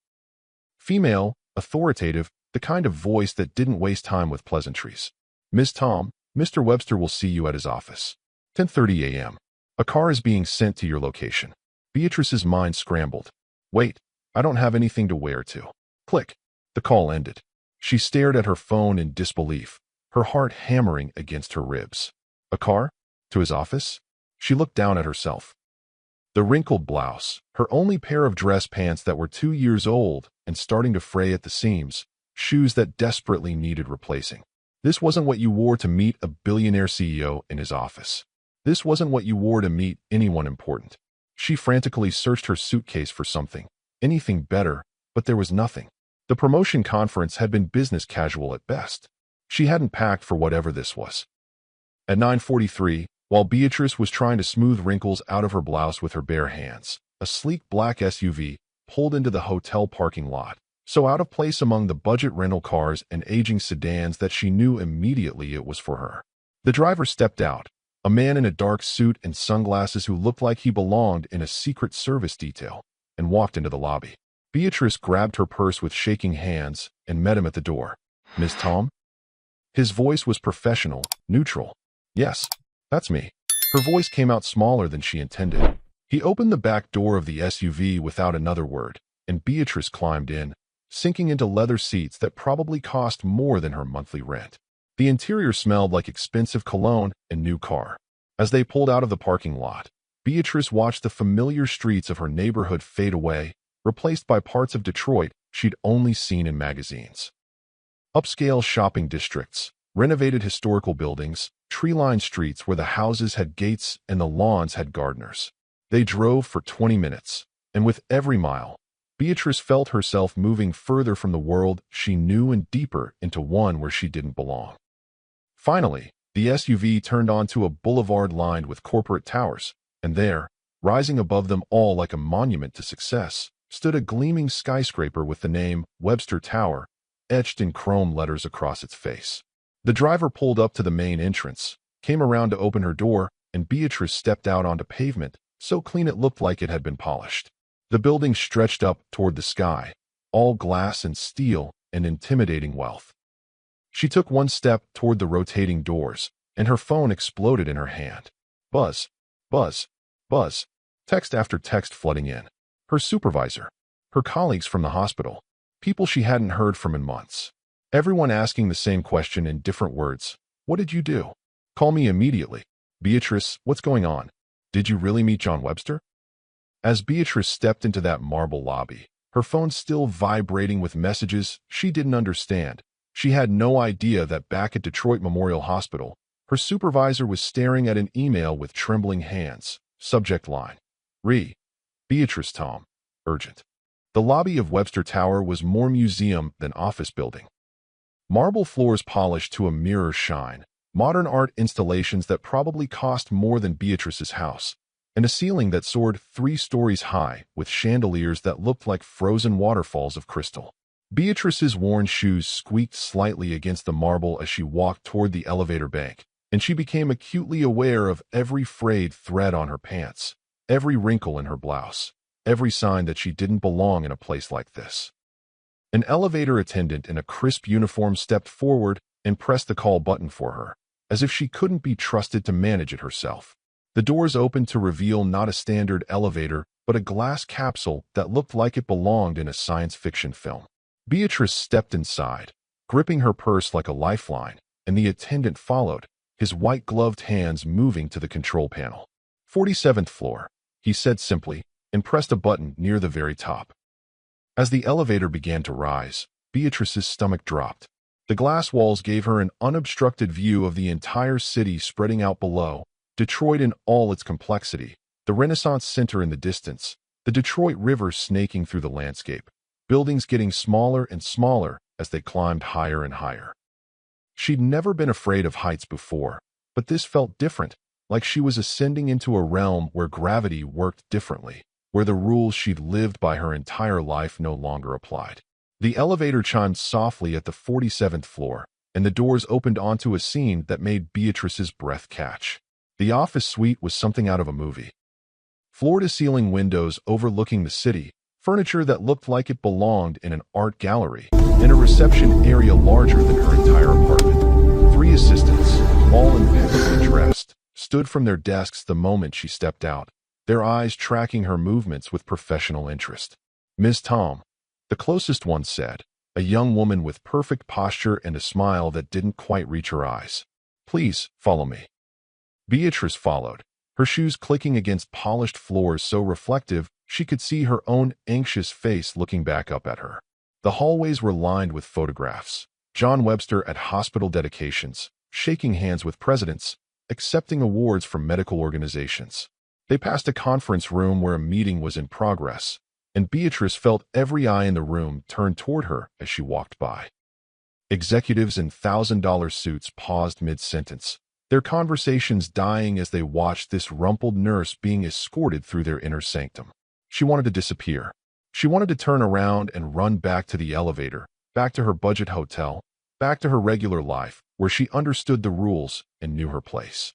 Female, authoritative, the kind of voice that didn't waste time with pleasantries. Ms. Tom, Mr. Webster will see you at his office. 10:30 a.m. A car is being sent to your location. Beatrice's mind scrambled. Wait, I don't have anything to wear to. Click. The call ended. She stared at her phone in disbelief, her heart hammering against her ribs. A car? To his office? She looked down at herself. The wrinkled blouse, her only pair of dress pants that were 2 years old and starting to fray at the seams, shoes that desperately needed replacing. This wasn't what you wore to meet a billionaire CEO in his office. This wasn't what you wore to meet anyone important. She frantically searched her suitcase for something, anything better, but there was nothing. The promotion conference had been business casual at best. She hadn't packed for whatever this was. At 9:43, while Beatrice was trying to smooth wrinkles out of her blouse with her bare hands, a sleek black SUV pulled into the hotel parking lot, so out of place among the budget rental cars and aging sedans that she knew immediately it was for her. The driver stepped out, a man in a dark suit and sunglasses who looked like he belonged in a Secret Service detail, and walked into the lobby. Beatrice grabbed her purse with shaking hands and met him at the door. Ms. Tom? His voice was professional, neutral. Yes, that's me. Her voice came out smaller than she intended. He opened the back door of the SUV without another word, and Beatrice climbed in, sinking into leather seats that probably cost more than her monthly rent. The interior smelled like expensive cologne and new car. As they pulled out of the parking lot, Beatrice watched the familiar streets of her neighborhood fade away, replaced by parts of Detroit she'd only seen in magazines. Upscale shopping districts, renovated historical buildings, tree-lined streets where the houses had gates and the lawns had gardeners. They drove for 20 minutes, and with every mile, Beatrice felt herself moving further from the world she knew and deeper into one where she didn't belong. Finally, the SUV turned onto a boulevard lined with corporate towers, and there, rising above them all like a monument to success, stood a gleaming skyscraper with the name Webster Tower etched in chrome letters across its face. The driver pulled up to the main entrance, came around to open her door, and Beatrice stepped out onto pavement, so clean it looked like it had been polished. The building stretched up toward the sky, all glass and steel and intimidating wealth. She took one step toward the rotating doors, and her phone exploded in her hand. Buzz, buzz, buzz, text after text flooding in. Her supervisor, her colleagues from the hospital, people she hadn't heard from in months. Everyone asking the same question in different words. What did you do? Call me immediately. Beatrice, what's going on? Did you really meet John Webster? As Beatrice stepped into that marble lobby, her phone still vibrating with messages she didn't understand, she had no idea that back at Detroit Memorial Hospital, her supervisor was staring at an email with trembling hands. Subject line. Beatrice Tom. Urgent. The lobby of Webster Tower was more museum than office building. Marble floors polished to a mirror shine, modern art installations that probably cost more than Beatrice's house, and a ceiling that soared 3 stories high with chandeliers that looked like frozen waterfalls of crystal. Beatrice's worn shoes squeaked slightly against the marble as she walked toward the elevator bank, and she became acutely aware of every frayed thread on her pants, every wrinkle in her blouse, every sign that she didn't belong in a place like this. An elevator attendant in a crisp uniform stepped forward and pressed the call button for her, as if she couldn't be trusted to manage it herself. The doors opened to reveal not a standard elevator, but a glass capsule that looked like it belonged in a science fiction film. Beatrice stepped inside, gripping her purse like a lifeline, and the attendant followed, his white-gloved hands moving to the control panel. 47th floor, he said simply, and pressed a button near the very top. As the elevator began to rise, Beatrice's stomach dropped. The glass walls gave her an unobstructed view of the entire city spreading out below, Detroit in all its complexity, the Renaissance Center in the distance, the Detroit River snaking through the landscape, buildings getting smaller and smaller as they climbed higher and higher. She'd never been afraid of heights before, but this felt different, like she was ascending into a realm where gravity worked differently, where the rules she'd lived by her entire life no longer applied. The elevator chimed softly at the 47th floor, and the doors opened onto a scene that made Beatrice's breath catch. The office suite was something out of a movie. Floor-to-ceiling windows overlooking the city, furniture that looked like it belonged in an art gallery, and a reception area larger than her entire apartment. 3 assistants, all impeccably dressed, stood from their desks the moment she stepped out, their eyes tracking her movements with professional interest. Ms. Tom, the closest one said, a young woman with perfect posture and a smile that didn't quite reach her eyes. Please, follow me. Beatrice followed, her shoes clicking against polished floors so reflective she could see her own anxious face looking back up at her. The hallways were lined with photographs. John Webster at hospital dedications, shaking hands with presidents, accepting awards from medical organizations. They passed a conference room where a meeting was in progress, and Beatrice felt every eye in the room turn toward her as she walked by. Executives in $1,000 suits paused mid-sentence, their conversations dying as they watched this rumpled nurse being escorted through their inner sanctum. She wanted to disappear. She wanted to turn around and run back to the elevator, back to her budget hotel, back to her regular life, where she understood the rules and knew her place.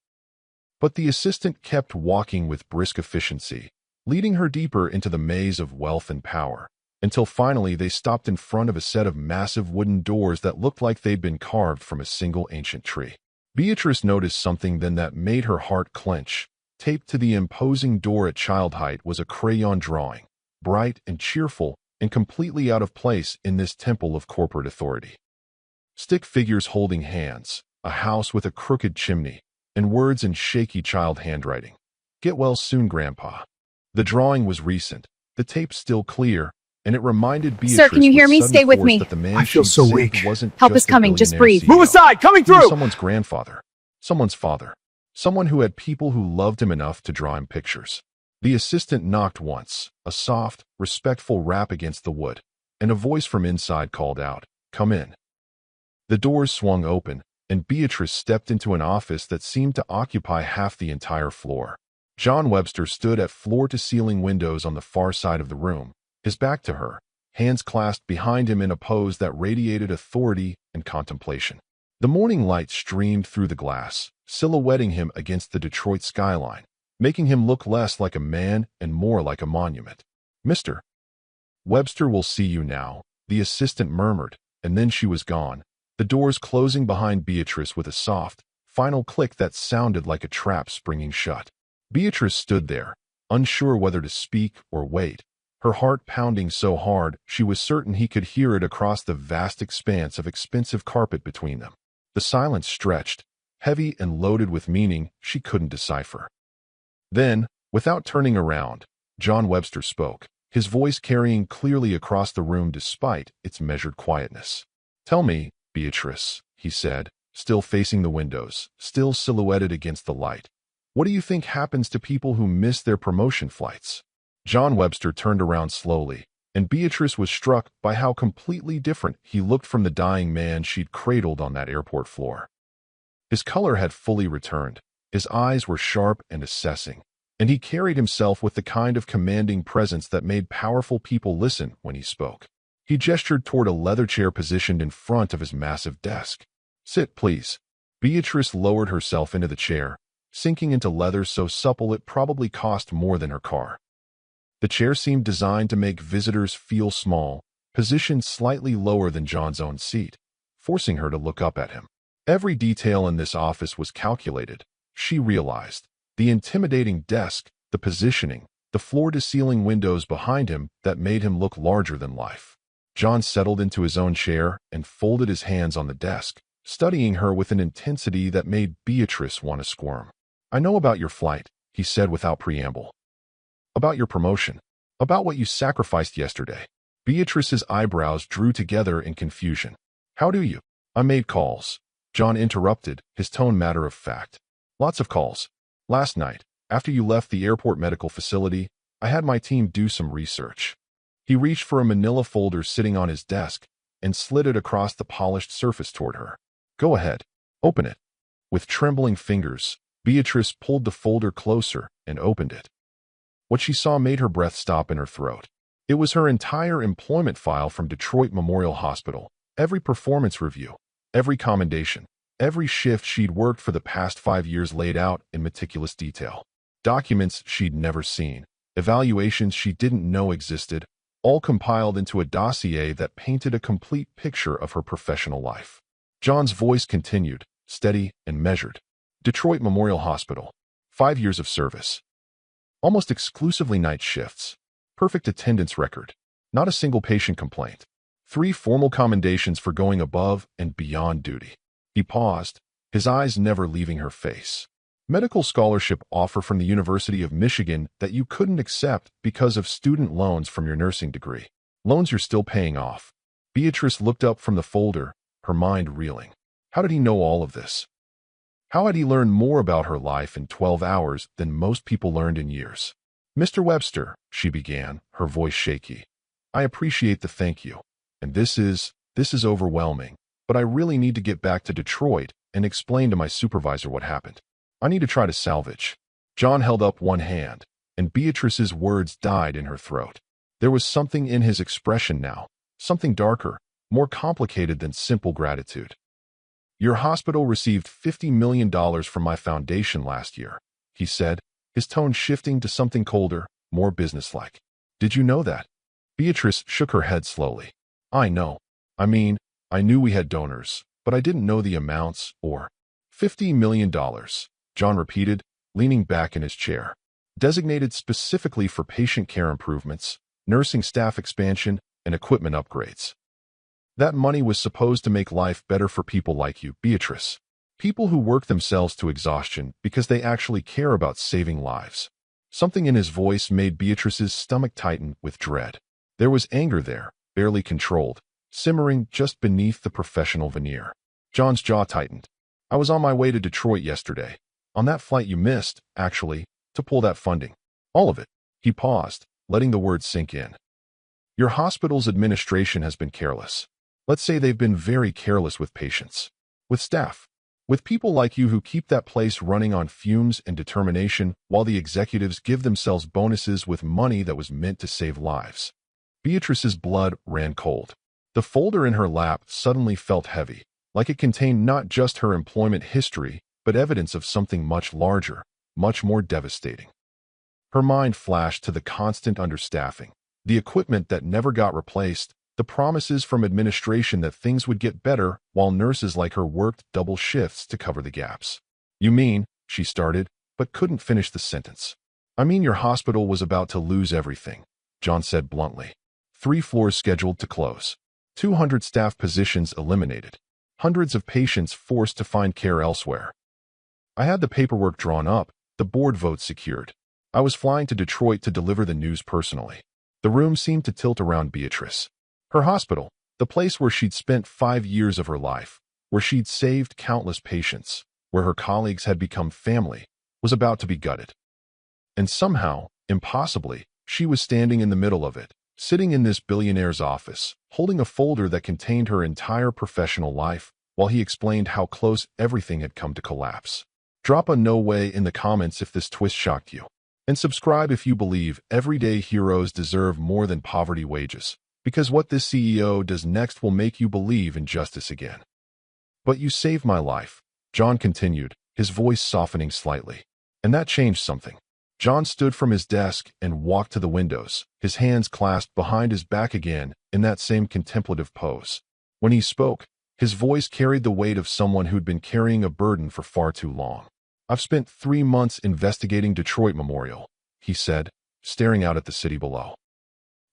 But the assistant kept walking with brisk efficiency, leading her deeper into the maze of wealth and power, until finally they stopped in front of a set of massive wooden doors that looked like they'd been carved from a single ancient tree. Beatrice noticed something then that made her heart clench. Taped to the imposing door at child height was a crayon drawing, bright and cheerful and completely out of place in this temple of corporate authority. Stick figures holding hands, a house with a crooked chimney, and words in shaky child handwriting. "Get well soon, Grandpa." The drawing was recent, the tape still clear, and it reminded Beatrice Sir, can you hear me? Stay with me. that the man I feel she'd so saved weak. wasn't Help just is coming, a just billionaire breathe. CEO. Move aside! Coming He was through! someone's grandfather, someone's father, someone who had people who loved him enough to draw him pictures. The assistant knocked once, a soft, respectful rap against the wood, and a voice from inside called out, "Come in." The doors swung open, and Beatrice stepped into an office that seemed to occupy half the entire floor. John Webster stood at floor-to-ceiling windows on the far side of the room, his back to her, hands clasped behind him in a pose that radiated authority and contemplation. The morning light streamed through the glass, silhouetting him against the Detroit skyline, making him look less like a man and more like a monument. "Mr. Webster will see you now," the assistant murmured, and then she was gone, the doors closing behind Beatrice with a soft, final click that sounded like a trap springing shut. Beatrice stood there, unsure whether to speak or wait, her heart pounding so hard she was certain he could hear it across the vast expanse of expensive carpet between them. The silence stretched, heavy and loaded with meaning she couldn't decipher. Then, without turning around, John Webster spoke, his voice carrying clearly across the room despite its measured quietness. "Tell me, Beatrice," he said, still facing the windows, still silhouetted against the light. "What do you think happens to people who miss their promotion flights?" John Webster turned around slowly, and Beatrice was struck by how completely different he looked from the dying man she'd cradled on that airport floor. His color had fully returned, his eyes were sharp and assessing, and he carried himself with the kind of commanding presence that made powerful people listen when he spoke. He gestured toward a leather chair positioned in front of his massive desk. "Sit, please." Beatrice lowered herself into the chair, sinking into leather so supple it probably cost more than her car. The chair seemed designed to make visitors feel small, positioned slightly lower than John's own seat, forcing her to look up at him. Every detail in this office was calculated, she realized. The intimidating desk, the positioning, the floor-to-ceiling windows behind him that made him look larger than life. John settled into his own chair and folded his hands on the desk, studying her with an intensity that made Beatrice want to squirm. "I know about your flight," he said without preamble. "About your promotion. About what you sacrificed yesterday." Beatrice's eyebrows drew together in confusion. "How do you?" "I made calls," John interrupted, his tone matter of fact. "Lots of calls. Last night, after you left the airport medical facility, I had my team do some research." He reached for a manila folder sitting on his desk and slid it across the polished surface toward her. "Go ahead. Open it." With trembling fingers, Beatrice pulled the folder closer and opened it. What she saw made her breath stop in her throat. It was her entire employment file from Detroit Memorial Hospital, every performance review, every commendation, every shift she'd worked for the past 5 years laid out in meticulous detail. Documents she'd never seen, evaluations she didn't know existed, all compiled into a dossier that painted a complete picture of her professional life. John's voice continued, steady and measured. Detroit Memorial Hospital. 5 years of service. Almost exclusively night shifts. Perfect attendance record. Not a single patient complaint. 3 formal commendations for going above and beyond duty. He paused, his eyes never leaving her face. Medical scholarship offer from the University of Michigan that you couldn't accept because of student loans from your nursing degree. Loans you're still paying off. Beatrice looked up from the folder, her mind reeling. How did he know all of this? How had he learned more about her life in 12 hours than most people learned in years? "Mr. Webster," she began, her voice shaky, "I appreciate the thank you. And this is overwhelming, but I really need to get back to Detroit and explain to my supervisor what happened. I need to try to salvage." John held up one hand, and Beatrice's words died in her throat. There was something in his expression now, something darker, more complicated than simple gratitude. "Your hospital received $50 million from my foundation last year," he said, his tone shifting to something colder, more businesslike. "Did you know that?" Beatrice shook her head slowly. I know. I mean, I knew we had donors, but I didn't know the amounts, or $50 million, John repeated, leaning back in his chair. Designated specifically for patient care improvements, nursing staff expansion, and equipment upgrades. That money was supposed to make life better for people like you, Beatrice. People who work themselves to exhaustion because they actually care about saving lives. Something in his voice made Beatrice's stomach tighten with dread. There was anger there, barely controlled, simmering just beneath the professional veneer. John's jaw tightened. I was on my way to Detroit yesterday. On that flight you missed, actually, to pull that funding. All of it. He paused, letting the words sink in. Your hospital's administration has been careless. Let's say they've been very careless with patients. With staff. With people like you who keep that place running on fumes and determination while the executives give themselves bonuses with money that was meant to save lives. Beatrice's blood ran cold. The folder in her lap suddenly felt heavy, like it contained not just her employment history, but evidence of something much larger, much more devastating. Her mind flashed to the constant understaffing, the equipment that never got replaced, the promises from administration that things would get better while nurses like her worked double shifts to cover the gaps. You mean, she started, but couldn't finish the sentence. I mean your hospital was about to lose everything, John said bluntly. 3 floors scheduled to close. 200 staff positions eliminated. Hundreds of patients forced to find care elsewhere. I had the paperwork drawn up, the board vote secured. I was flying to Detroit to deliver the news personally. The room seemed to tilt around Beatrice. Her hospital, the place where she'd spent 5 years of her life, where she'd saved countless patients, where her colleagues had become family, was about to be gutted. And somehow, impossibly, she was standing in the middle of it, sitting in this billionaire's office, holding a folder that contained her entire professional life, while he explained how close everything had come to collapse. Drop a no way in the comments if this twist shocked you. And subscribe if you believe everyday heroes deserve more than poverty wages, because what this CEO does next will make you believe in justice again. But you saved my life, John continued, his voice softening slightly. And that changed something. John stood from his desk and walked to the windows, his hands clasped behind his back again in that same contemplative pose. When he spoke, his voice carried the weight of someone who'd been carrying a burden for far too long. I've spent 3 months investigating Detroit Memorial, he said, staring out at the city below.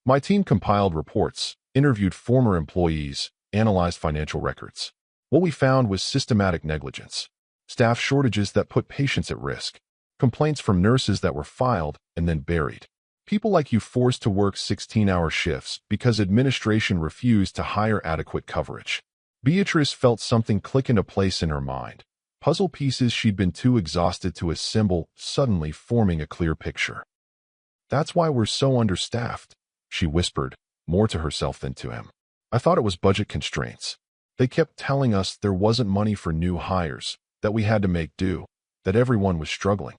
My team compiled reports, interviewed former employees, analyzed financial records. What we found was systematic negligence, staff shortages that put patients at risk, complaints from nurses that were filed and then buried. People like you forced to work 16-hour shifts because administration refused to hire adequate coverage. Beatrice felt something click into place in her mind. Puzzle pieces she'd been too exhausted to assemble suddenly forming a clear picture. That's why we're so understaffed, she whispered, more to herself than to him. I thought it was budget constraints. They kept telling us there wasn't money for new hires, that we had to make do, that everyone was struggling.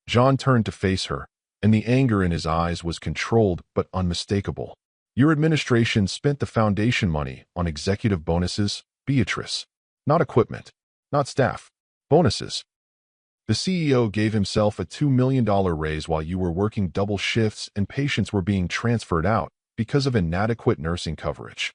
John turned to face her, and the anger in his eyes was controlled but unmistakable. Your administration spent the foundation money on executive bonuses, Beatrice. Not equipment, not staff. Bonuses. The CEO gave himself a $2 million raise while you were working double shifts and patients were being transferred out because of inadequate nursing coverage.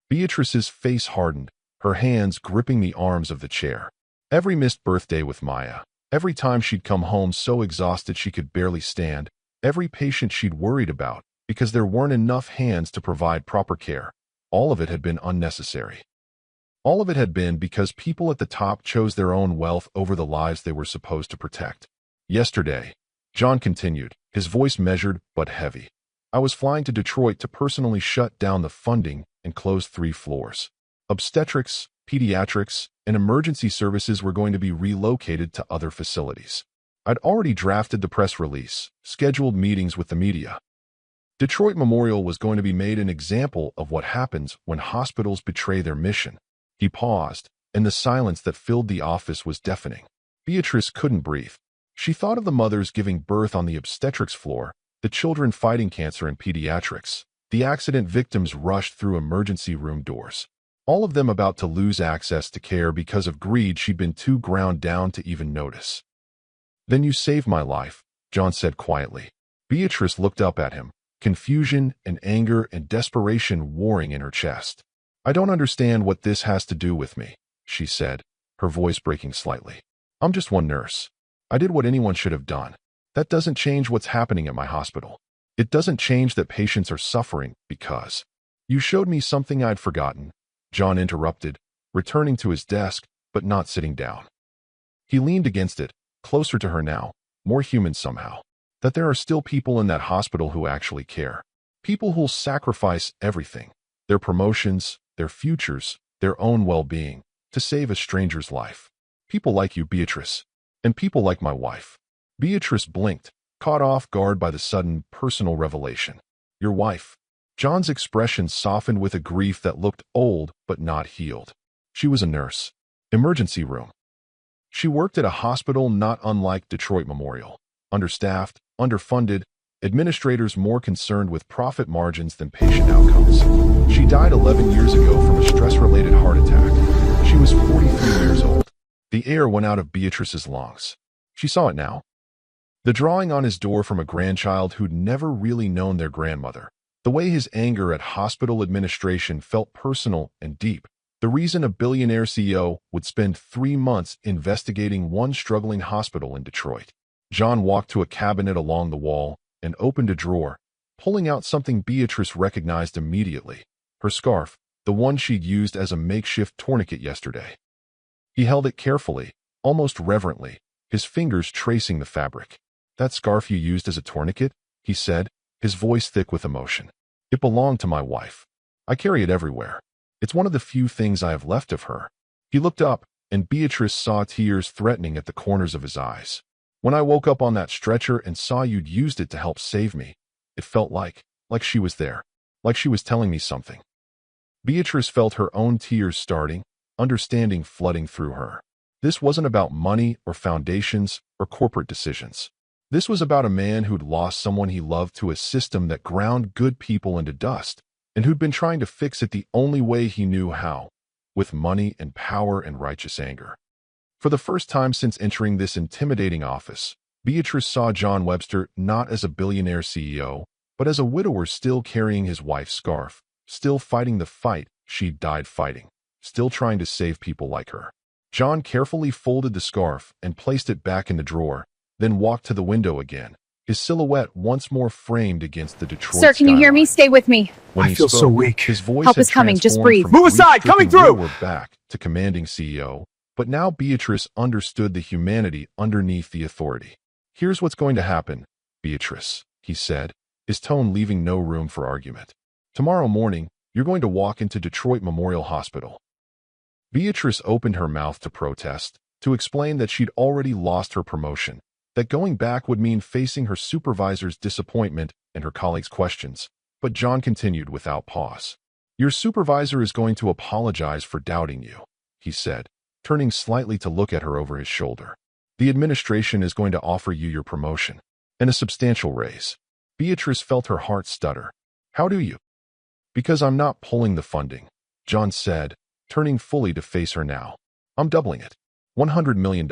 Beatrice's face hardened, her hands gripping the arms of the chair. Every missed birthday with Maya, every time she'd come home so exhausted she could barely stand, every patient she'd worried about because there weren't enough hands to provide proper care, all of it had been unnecessary. All of it had been because people at the top chose their own wealth over the lives they were supposed to protect. Yesterday, John continued, his voice measured but heavy. I was flying to Detroit to personally shut down the funding and close 3 floors. Obstetrics, pediatrics, and emergency services were going to be relocated to other facilities. I'd already drafted the press release, scheduled meetings with the media. Detroit Memorial was going to be made an example of what happens when hospitals betray their mission. He paused, and the silence that filled the office was deafening. Beatrice couldn't breathe. She thought of the mothers giving birth on the obstetrics floor, the children fighting cancer in pediatrics, the accident victims rushed through emergency room doors. All of them about to lose access to care because of greed she'd been too ground down to even notice. Then you saved my life, John said quietly. Beatrice looked up at him, confusion and anger and desperation warring in her chest. "I don't understand what this has to do with me," she said, her voice breaking slightly. "I'm just one nurse. I did what anyone should have done. That doesn't change what's happening at my hospital. It doesn't change that patients are suffering because—" "You showed me something I'd forgotten," John interrupted, returning to his desk, but not sitting down. He leaned against it, closer to her now, more human somehow. "That there are still people in that hospital who actually care. People who'll sacrifice everything, their promotions, their futures, their own well-being, to save a stranger's life. People like you, Beatrice. And people like my wife." Beatrice blinked, caught off guard by the sudden, personal revelation. "Your wife?" John's expression softened with a grief that looked old but not healed. "She was a nurse. Emergency room. She worked at a hospital not unlike Detroit Memorial. Understaffed, underfunded, administrators more concerned with profit margins than patient outcomes. She died 11 years ago from a stress-related heart attack. She was 43 years old." The air went out of Beatrice's lungs. She saw it now. The drawing on his door from a grandchild who'd never really known their grandmother. The way his anger at hospital administration felt personal and deep. The reason a billionaire CEO would spend 3 months investigating one struggling hospital in Detroit. John walked to a cabinet along the wall and opened a drawer, pulling out something Beatrice recognized immediately. Her scarf, the one she'd used as a makeshift tourniquet yesterday. He held it carefully, almost reverently, his fingers tracing the fabric. "That scarf you used as a tourniquet?" he said, his voice thick with emotion. "It belonged to my wife. I carry it everywhere. It's one of the few things I have left of her." He looked up, and Beatrice saw tears threatening at the corners of his eyes. "When I woke up on that stretcher and saw you'd used it to help save me, it felt like she was there, like she was telling me something." Beatrice felt her own tears starting, understanding flooding through her. This wasn't about money or foundations or corporate decisions. This was about a man who'd lost someone he loved to a system that ground good people into dust, and who'd been trying to fix it the only way he knew how, with money and power and righteous anger. For the first time since entering this intimidating office, Beatrice saw John Webster not as a billionaire CEO, but as a widower still carrying his wife's scarf, still fighting the fight she'd died fighting, still trying to save people like her. John carefully folded the scarf and placed it back in the drawer, then walked to the window again, his silhouette once more framed against the Detroit Sir, can you hear me? Stay with me. When he I feel spoke, so weak. his voice Help had is coming, just transformed breathe. from Move aside, coming grief-stricken through! widower back to commanding CEO, but now Beatrice understood the humanity underneath the authority. "Here's what's going to happen, Beatrice," he said, his tone leaving no room for argument. "Tomorrow morning, you're going to walk into Detroit Memorial Hospital." Beatrice opened her mouth to protest, to explain that she'd already lost her promotion, that going back would mean facing her supervisor's disappointment and her colleagues' questions, but John continued without pause. "Your supervisor is going to apologize for doubting you," he said, turning slightly to look at her over his shoulder. "The administration is going to offer you your promotion, and a substantial raise." Beatrice felt her heart stutter. "How do you?" "Because I'm not pulling the funding," John said, turning fully to face her now. "I'm doubling it. $100 million.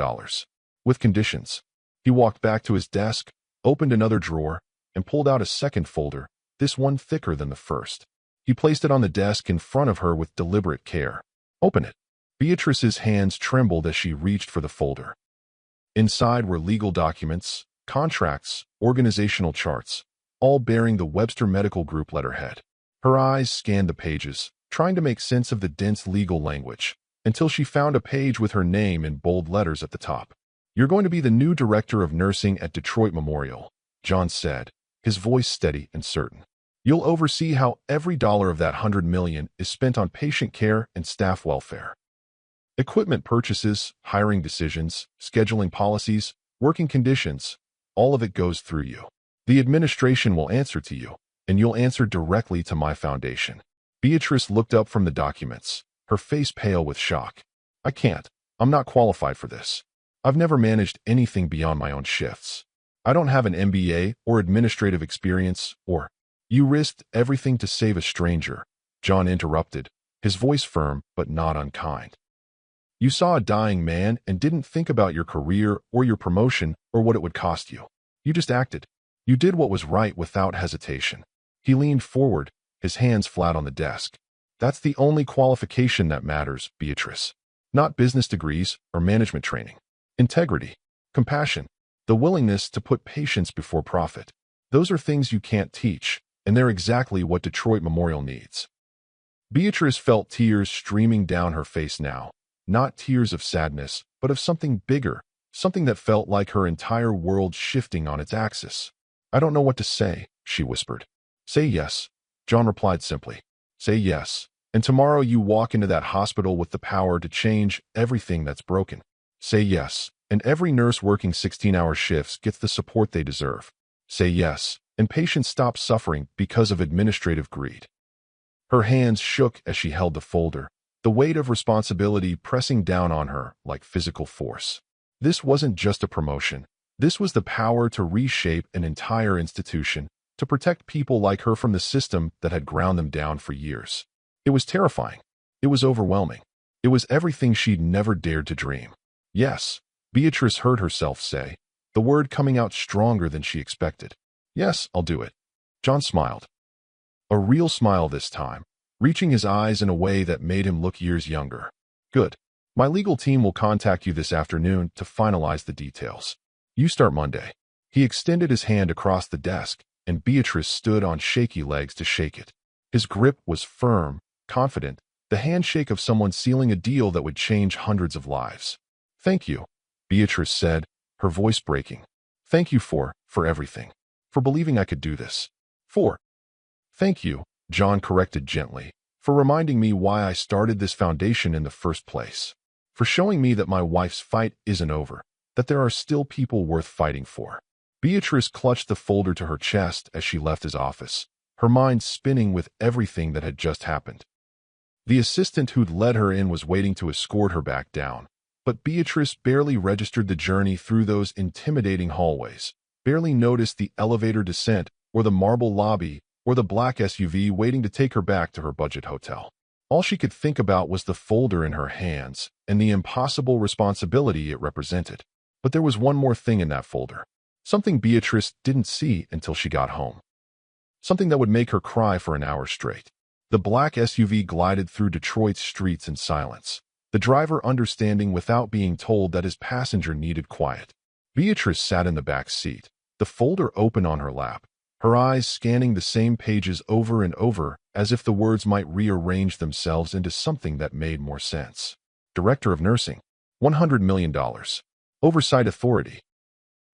With conditions." He walked back to his desk, opened another drawer, and pulled out a second folder, this one thicker than the first. He placed it on the desk in front of her with deliberate care. "Open it." Beatrice's hands trembled as she reached for the folder. Inside were legal documents, contracts, organizational charts, all bearing the Webster Medical Group letterhead. Her eyes scanned the pages, trying to make sense of the dense legal language, until she found a page with her name in bold letters at the top. "You're going to be the new director of nursing at Detroit Memorial," John said, his voice steady and certain. "You'll oversee how every dollar of that $100 million is spent on patient care and staff welfare. Equipment purchases, hiring decisions, scheduling policies, working conditions, all of it goes through you. The administration will answer to you, and you'll answer directly to my foundation." Beatrice looked up from the documents, her face pale with shock. "I can't. I'm not qualified for this. I've never managed anything beyond my own shifts. I don't have an MBA or administrative experience or—" "You risked everything to save a stranger," John interrupted, his voice firm but not unkind. "You saw a dying man and didn't think about your career or your promotion or what it would cost you. You just acted. You did what was right without hesitation. He leaned forward, his hands flat on the desk. That's the only qualification that matters, Beatrice. Not business degrees or management training. Integrity, compassion, the willingness to put patience before profit. Those are things you can't teach, and they're exactly what Detroit Memorial needs. Beatrice felt tears streaming down her face now, not tears of sadness, but of something bigger, something that felt like her entire world shifting on its axis. I don't know what to say, she whispered. Say yes, John replied simply. Say yes, and tomorrow you walk into that hospital with the power to change everything that's broken. Say yes, and every nurse working 16-hour shifts gets the support they deserve. Say yes, and patients stop suffering because of administrative greed. Her hands shook as she held the folder, the weight of responsibility pressing down on her like physical force. This wasn't just a promotion. This was the power to reshape an entire institution, to protect people like her from the system that had ground them down for years. It was terrifying. It was overwhelming. It was everything she'd never dared to dream. Yes, Beatrice heard herself say, the word coming out stronger than she expected. Yes, I'll do it. John smiled. A real smile this time, reaching his eyes in a way that made him look years younger. Good. My legal team will contact you this afternoon to finalize the details. You start Monday. He extended his hand across the desk, and Beatrice stood on shaky legs to shake it. His grip was firm, confident, the handshake of someone sealing a deal that would change hundreds of lives. Thank you, Beatrice said, her voice breaking. Thank you for everything. For believing I could do this. Thank you, John corrected gently, for reminding me why I started this foundation in the first place. For showing me that my wife's fight isn't over, that there are still people worth fighting for. Beatrice clutched the folder to her chest as she left his office, her mind spinning with everything that had just happened. The assistant who'd led her in was waiting to escort her back down, but Beatrice barely registered the journey through those intimidating hallways, barely noticed the elevator descent or the marble lobby or the black SUV waiting to take her back to her budget hotel. All she could think about was the folder in her hands and the impossible responsibility it represented. But there was one more thing in that folder. Something Beatrice didn't see until she got home. Something that would make her cry for an hour straight. The black SUV glided through Detroit's streets in silence, the driver understanding without being told that his passenger needed quiet. Beatrice sat in the back seat, the folder open on her lap, her eyes scanning the same pages over and over as if the words might rearrange themselves into something that made more sense. Director of Nursing. $100 million. Oversight Authority.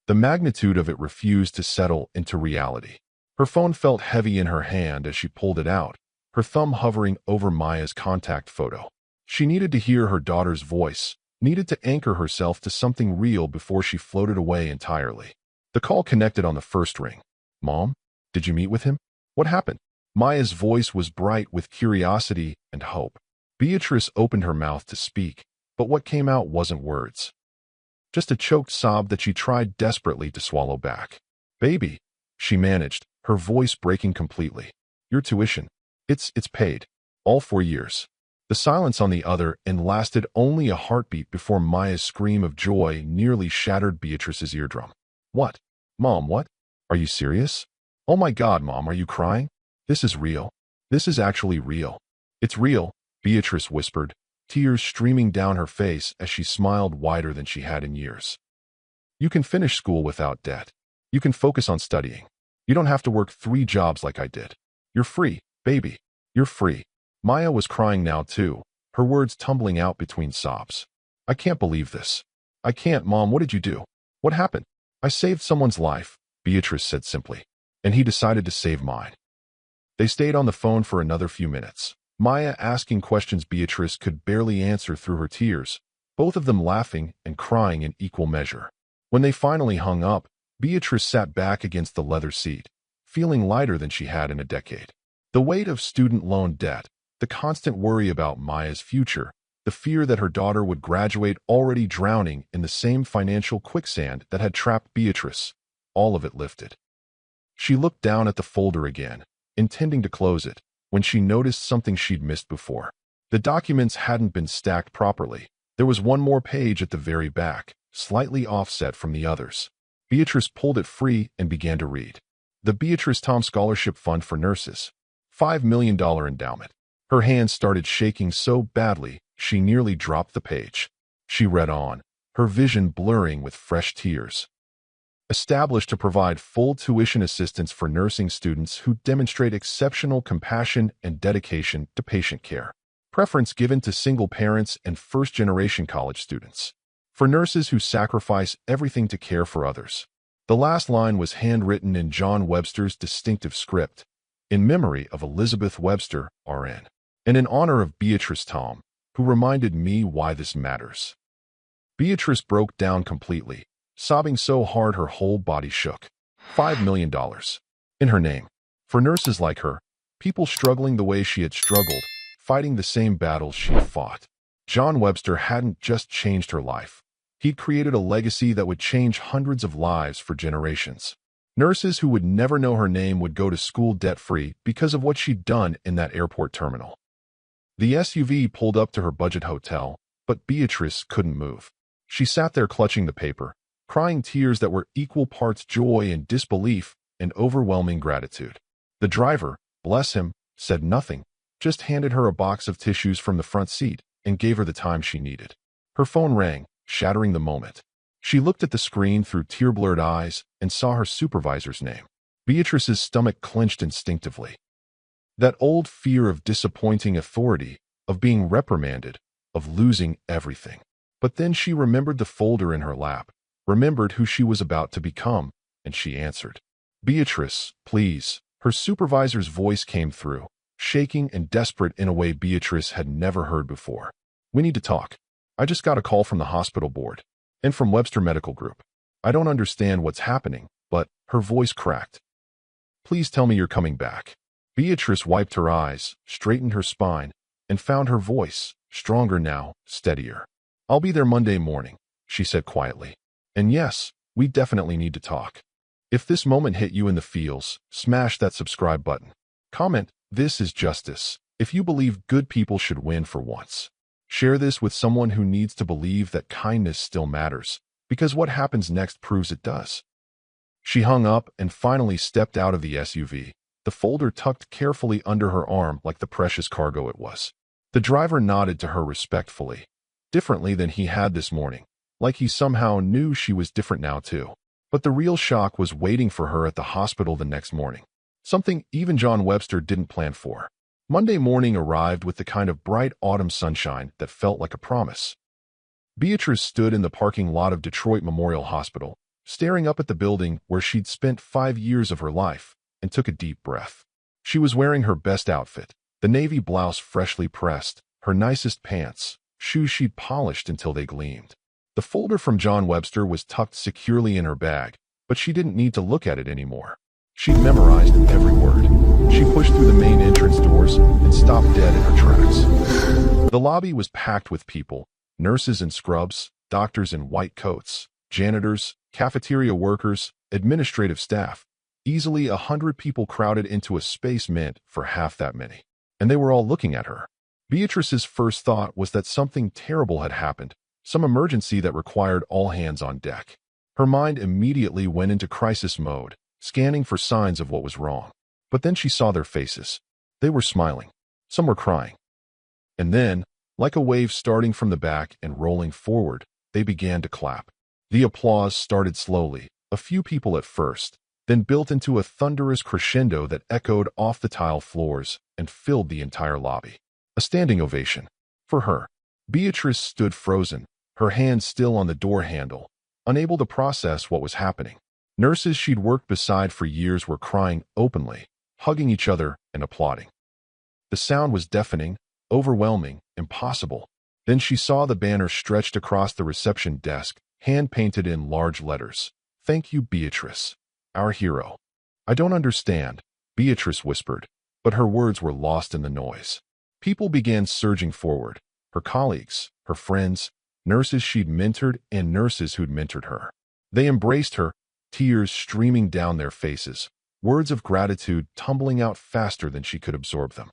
The magnitude of it refused to settle into reality. Her phone felt heavy in her hand as she pulled it out, her thumb hovering over Maya's contact photo. She needed to hear her daughter's voice, needed to anchor herself to something real before she floated away entirely. The call connected on the first ring. Mom, did you meet with him? What happened? Maya's voice was bright with curiosity and hope. Beatrice opened her mouth to speak, but what came out wasn't words. Just a choked sob that she tried desperately to swallow back. Baby, she managed, her voice breaking completely. Your tuition. It's paid. All 4 years. The silence on the other end lasted only a heartbeat before Maya's scream of joy nearly shattered Beatrice's eardrum. What? Mom, what? Are you serious? Oh my God, Mom, are you crying? This is real. This is actually real. It's real, Beatrice whispered, tears streaming down her face as she smiled wider than she had in years. You can finish school without debt. You can focus on studying. You don't have to work 3 jobs like I did. You're free, baby. You're free. Maya was crying now too, her words tumbling out between sobs. I can't believe this. I can't, Mom, what did you do? What happened? I saved someone's life, Beatrice said simply, and he decided to save mine. They stayed on the phone for another few minutes, Maya asking questions Beatrice could barely answer through her tears, both of them laughing and crying in equal measure. When they finally hung up, Beatrice sat back against the leather seat, feeling lighter than she had in a decade. The weight of student loan debt, the constant worry about Maya's future, the fear that her daughter would graduate already drowning in the same financial quicksand that had trapped Beatrice, all of it lifted. She looked down at the folder again, intending to close it, when she noticed something she'd missed before. The documents hadn't been stacked properly. There was one more page at the very back, slightly offset from the others. Beatrice pulled it free and began to read. The Beatrice Tom Scholarship Fund for Nurses. $5 million endowment. Her hands started shaking so badly, she nearly dropped the page. She read on, her vision blurring with fresh tears. Established to provide full tuition assistance for nursing students who demonstrate exceptional compassion and dedication to patient care. Preference given to single parents and first-generation college students. For nurses who sacrifice everything to care for others. The last line was handwritten in John Webster's distinctive script, in memory of Elizabeth Webster, RN, and in honor of Beatrice Tom, who reminded me why this matters. Beatrice broke down completely, sobbing so hard her whole body shook. $5 million. In her name. For nurses like her, people struggling the way she had struggled, fighting the same battles she had fought. John Webster hadn't just changed her life. He'd created a legacy that would change hundreds of lives for generations. Nurses who would never know her name would go to school debt-free because of what she'd done in that airport terminal. The SUV pulled up to her budget hotel, but Beatrice couldn't move. She sat there clutching the paper, crying tears that were equal parts joy and disbelief and overwhelming gratitude. The driver, bless him, said nothing, just handed her a box of tissues from the front seat and gave her the time she needed. Her phone rang, shattering the moment. She looked at the screen through tear-blurred eyes and saw her supervisor's name. Beatrice's stomach clenched instinctively. That old fear of disappointing authority, of being reprimanded, of losing everything. But then she remembered the folder in her lap, remembered who she was about to become, and she answered. Beatrice, please. Her supervisor's voice came through, shaking and desperate in a way Beatrice had never heard before. We need to talk. I just got a call from the hospital board, and from Webster Medical Group. I don't understand what's happening, but her voice cracked. Please tell me you're coming back. Beatrice wiped her eyes, straightened her spine, and found her voice, stronger now, steadier. I'll be there Monday morning, she said quietly. And yes, we definitely need to talk. If this moment hit you in the feels, smash that subscribe button. Comment, this is justice, if you believe good people should win for once. Share this with someone who needs to believe that kindness still matters, because what happens next proves it does. She hung up and finally stepped out of the SUV, the folder tucked carefully under her arm like the precious cargo it was. The driver nodded to her respectfully, differently than he had this morning, like he somehow knew she was different now too. But the real shock was waiting for her at the hospital the next morning, something even John Webster didn't plan for. Monday morning arrived with the kind of bright autumn sunshine that felt like a promise. Beatrice stood in the parking lot of Detroit Memorial Hospital, staring up at the building where she'd spent 5 years of her life, and took a deep breath. She was wearing her best outfit, the navy blouse freshly pressed, her nicest pants, shoes she'd polished until they gleamed. The folder from John Webster was tucked securely in her bag, but she didn't need to look at it anymore. She'd memorized every word. She pushed through the main entrance doors and stopped dead in her tracks. The lobby was packed with people, nurses in scrubs, doctors in white coats, janitors, cafeteria workers, administrative staff. Easily 100 people crowded into a space meant for half that many. And they were all looking at her. Beatrice's first thought was that something terrible had happened, some emergency that required all hands on deck. Her mind immediately went into crisis mode, scanning for signs of what was wrong. But then she saw their faces. They were smiling. Some were crying. And then, like a wave starting from the back and rolling forward, they began to clap. The applause started slowly, a few people at first, then built into a thunderous crescendo that echoed off the tile floors and filled the entire lobby. A standing ovation. For her. Beatrice stood frozen, her hand still on the door handle, unable to process what was happening. Nurses she'd worked beside for years were crying openly, hugging each other and applauding. The sound was deafening, overwhelming, impossible. Then she saw the banner stretched across the reception desk, hand-painted in large letters. Thank you, Beatrice. Our hero. I don't understand, Beatrice whispered, but her words were lost in the noise. People began surging forward, her colleagues, her friends, nurses she'd mentored and nurses who'd mentored her. They embraced her, tears streaming down their faces, words of gratitude tumbling out faster than she could absorb them.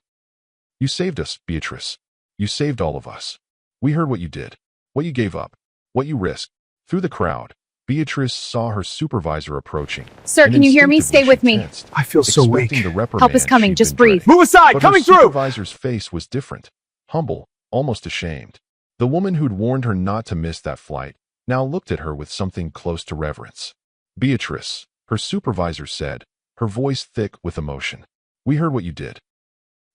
You saved us, Beatrice. You saved all of us. We heard what you did, what you gave up, what you risked. Through the crowd, Beatrice saw her supervisor approaching. Sir, can you hear me? Stay with me. Tensed, I feel so weak. expecting the reprimand Help is coming. she'd Just been breathe. dreading. Move aside! But Coming her through! supervisor's face was different. Humble, almost ashamed. The woman who'd warned her not to miss that flight now looked at her with something close to reverence. Beatrice, her supervisor said, her voice thick with emotion. We heard what you did.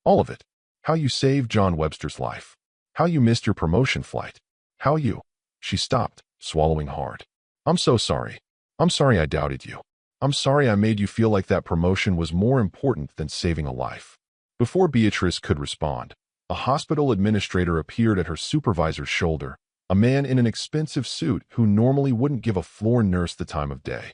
All of it. How you saved John Webster's life. How you missed your promotion flight. How you... She stopped, swallowing hard. I'm so sorry. I'm sorry I doubted you. I'm sorry I made you feel like that promotion was more important than saving a life. Before Beatrice could respond, a hospital administrator appeared at her supervisor's shoulder, a man in an expensive suit who normally wouldn't give a floor nurse the time of day.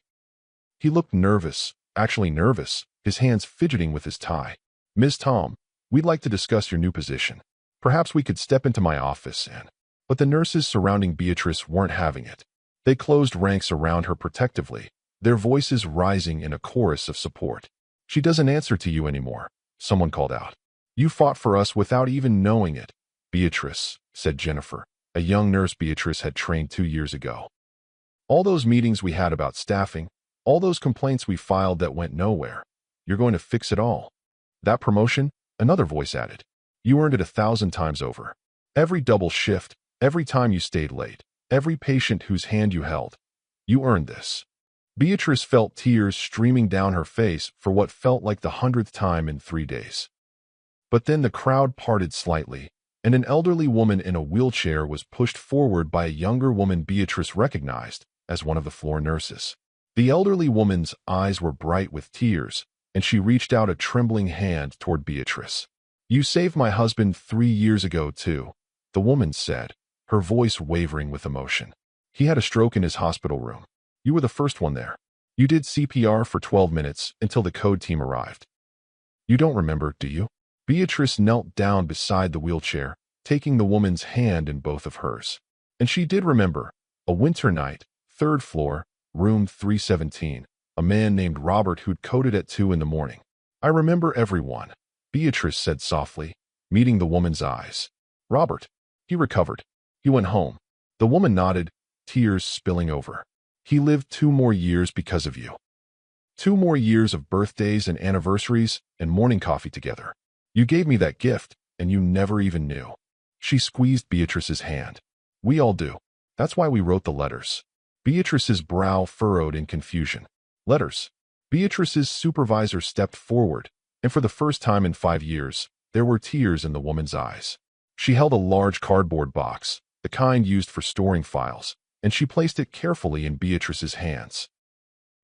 He looked nervous, actually nervous, his hands fidgeting with his tie. Ms. Tom, we'd like to discuss your new position. Perhaps we could step into my office and... But the nurses surrounding Beatrice weren't having it. They closed ranks around her protectively, their voices rising in a chorus of support. She doesn't answer to you anymore, someone called out. You fought for us without even knowing it. Beatrice, said Jennifer, a young nurse Beatrice had trained 2 years ago. All those meetings we had about staffing, all those complaints we filed that went nowhere. You're going to fix it all. That promotion, another voice added. You earned it 1,000 times over. Every double shift, every time you stayed late, every patient whose hand you held. You earned this. Beatrice felt tears streaming down her face for what felt like the 100th time in 3 days. But then the crowd parted slightly, and an elderly woman in a wheelchair was pushed forward by a younger woman Beatrice recognized as one of the floor nurses. The elderly woman's eyes were bright with tears, and she reached out a trembling hand toward Beatrice. You saved my husband 3 years ago, too, the woman said, her voice wavering with emotion. He had a stroke in his hospital room. You were the first one there. You did CPR for 12 minutes until the code team arrived. You don't remember, do you? Beatrice knelt down beside the wheelchair, taking the woman's hand in both of hers. And she did remember. A winter night, 3rd floor, room 317. A man named Robert who'd coded at 2 in the morning. I remember everyone, Beatrice said softly, meeting the woman's eyes. Robert. He recovered. He went home. The woman nodded, tears spilling over. He lived 2 more years because of you. 2 more years of birthdays and anniversaries and morning coffee together. You gave me that gift, and you never even knew. She squeezed Beatrice's hand. We all do. That's why we wrote the letters. Beatrice's brow furrowed in confusion. Letters. Beatrice's supervisor stepped forward, and for the first time in 5 years, there were tears in the woman's eyes. She held a large cardboard box, the kind used for storing files, and she placed it carefully in Beatrice's hands.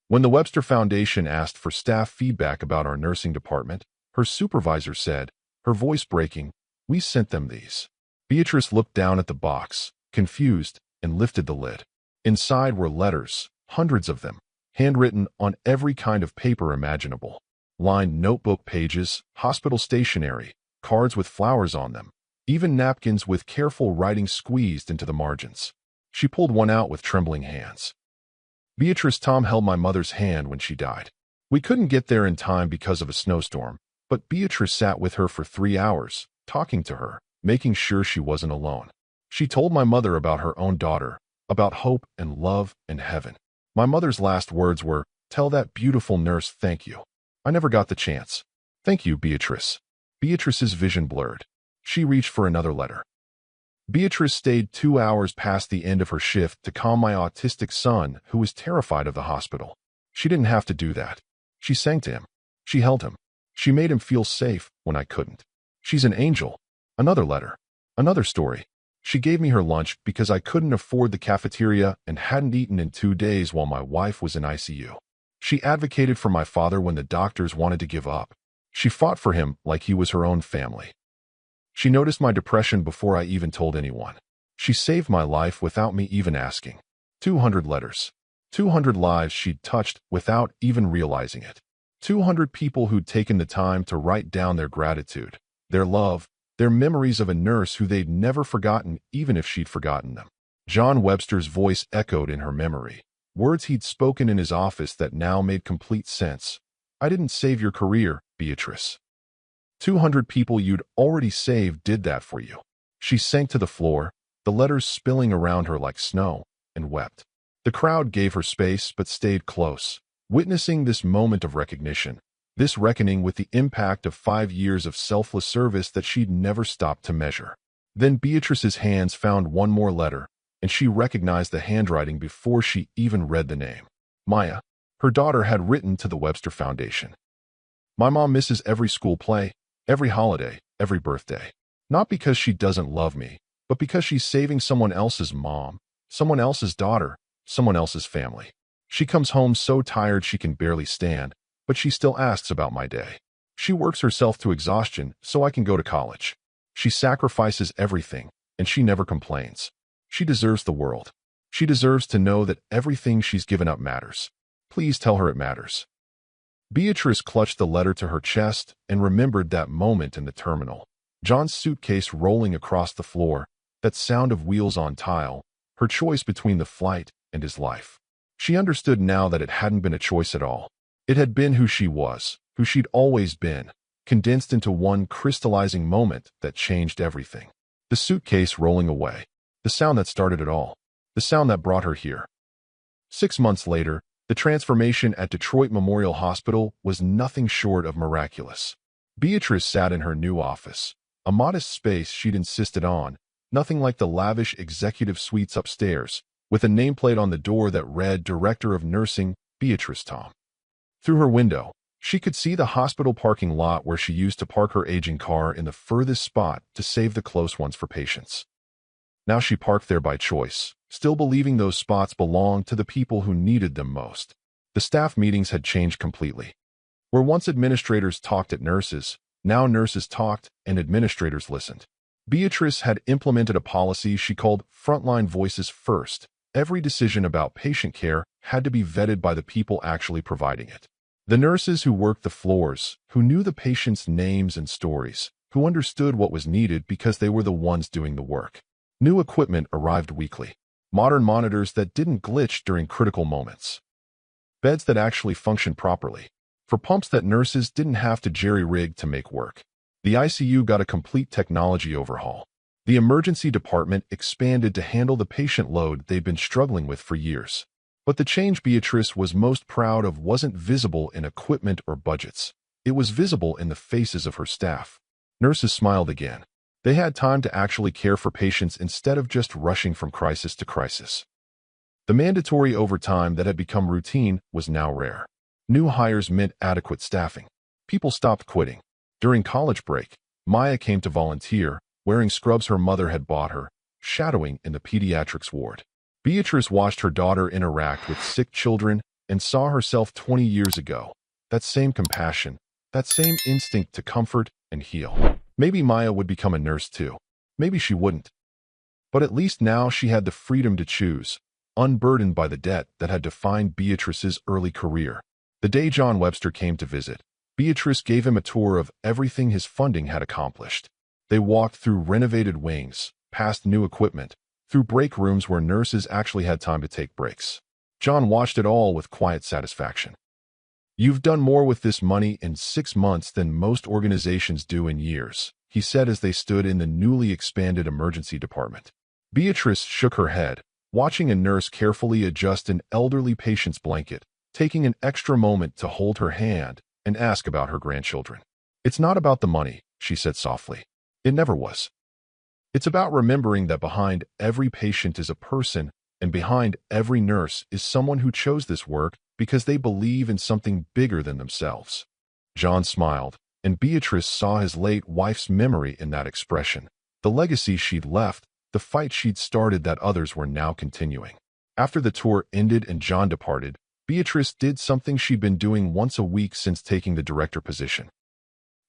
When the Webster Foundation asked for staff feedback about our nursing department, her supervisor said, her voice breaking, we sent them these. Beatrice looked down at the box, confused, and lifted the lid. Inside were letters, hundreds of them, handwritten on every kind of paper imaginable. Lined notebook pages, hospital stationery, cards with flowers on them, even napkins with careful writing squeezed into the margins. She pulled one out with trembling hands. Beatrice, Tom held my mother's hand when she died. We couldn't get there in time because of a snowstorm, but Beatrice sat with her for 3 hours, talking to her, making sure she wasn't alone. She told my mother about her own daughter, about hope and love and heaven. My mother's last words were, tell that beautiful nurse thank you. I never got the chance. Thank you, Beatrice. Beatrice's vision blurred. She reached for another letter. Beatrice stayed 2 hours past the end of her shift to calm my autistic son, who was terrified of the hospital. She didn't have to do that. She sang to him. She held him. She made him feel safe when I couldn't. She's an angel. Another letter. Another story. She gave me her lunch because I couldn't afford the cafeteria and hadn't eaten in 2 days while my wife was in ICU. She advocated for my father when the doctors wanted to give up. She fought for him like he was her own family. She noticed my depression before I even told anyone. She saved my life without me even asking. 200 letters. 200 lives she'd touched without even realizing it. 200 people who'd taken the time to write down their gratitude, their love, their memories of a nurse who they'd never forgotten even if she'd forgotten them. John Webster's voice echoed in her memory, words he'd spoken in his office that now made complete sense. I didn't save your career, Beatrice. 200 people you'd already saved did that for you. She sank to the floor, the letters spilling around her like snow, and wept. The crowd gave her space but stayed close, witnessing this moment of recognition, this reckoning with the impact of 5 years of selfless service that she'd never stopped to measure. Then Beatrice's hands found one more letter, and she recognized the handwriting before she even read the name. Maya, her daughter, had written to the Webster Foundation. My mom misses every school play, every holiday, every birthday. Not because she doesn't love me, but because she's saving someone else's mom, someone else's daughter, someone else's family. She comes home so tired she can barely stand, but she still asks about my day. She works herself to exhaustion so I can go to college. She sacrifices everything, and she never complains. She deserves the world. She deserves to know that everything she's given up matters. Please tell her it matters. Beatrice clutched the letter to her chest and remembered that moment in the terminal. John's suitcase rolling across the floor, that sound of wheels on tile, her choice between the flight and his life. She understood now that it hadn't been a choice at all. It had been who she was, who she'd always been, condensed into one crystallizing moment that changed everything. The suitcase rolling away. The sound that started it all. The sound that brought her here. 6 months later, the transformation at Detroit Memorial Hospital was nothing short of miraculous. Beatrice sat in her new office, a modest space she'd insisted on, nothing like the lavish executive suites upstairs, with a nameplate on the door that read Director of Nursing, Beatrice Tom. Through her window, she could see the hospital parking lot where she used to park her aging car in the furthest spot to save the close ones for patients. Now she parked there by choice, still believing those spots belonged to the people who needed them most. The staff meetings had changed completely. Where once administrators talked at nurses, now nurses talked and administrators listened. Beatrice had implemented a policy she called frontline voices first. Every decision about patient care had to be vetted by the people actually providing it. The nurses who worked the floors, who knew the patients' names and stories, who understood what was needed because they were the ones doing the work. New equipment arrived weekly. Modern monitors that didn't glitch during critical moments. Beds that actually functioned properly. For pumps that nurses didn't have to jerry-rig to make work. The ICU got a complete technology overhaul. The emergency department expanded to handle the patient load they'd been struggling with for years. But the change Beatrice was most proud of wasn't visible in equipment or budgets. It was visible in the faces of her staff. Nurses smiled again. They had time to actually care for patients instead of just rushing from crisis to crisis. The mandatory overtime that had become routine was now rare. New hires meant adequate staffing. People stopped quitting. During college break, Maya came to volunteer, wearing scrubs her mother had bought her, shadowing in the pediatrics ward. Beatrice watched her daughter interact with sick children and saw herself 20 years ago. That same compassion, that same instinct to comfort and heal. Maybe Maya would become a nurse too. Maybe she wouldn't. But at least now she had the freedom to choose, unburdened by the debt that had defined Beatrice's early career. The day John Webster came to visit, Beatrice gave him a tour of everything his funding had accomplished. They walked through renovated wings, past new equipment, through break rooms where nurses actually had time to take breaks. John watched it all with quiet satisfaction. "You've done more with this money in 6 months than most organizations do in years," he said as they stood in the newly expanded emergency department. Beatrice shook her head, watching a nurse carefully adjust an elderly patient's blanket, taking an extra moment to hold her hand and ask about her grandchildren. "It's not about the money," she said softly. "It never was. It's about remembering that behind every patient is a person, and behind every nurse is someone who chose this work because they believe in something bigger than themselves." John smiled, and Beatrice saw his late wife's memory in that expression. The legacy she'd left, the fight she'd started that others were now continuing. After the tour ended and John departed, Beatrice did something she'd been doing once a week since taking the director position.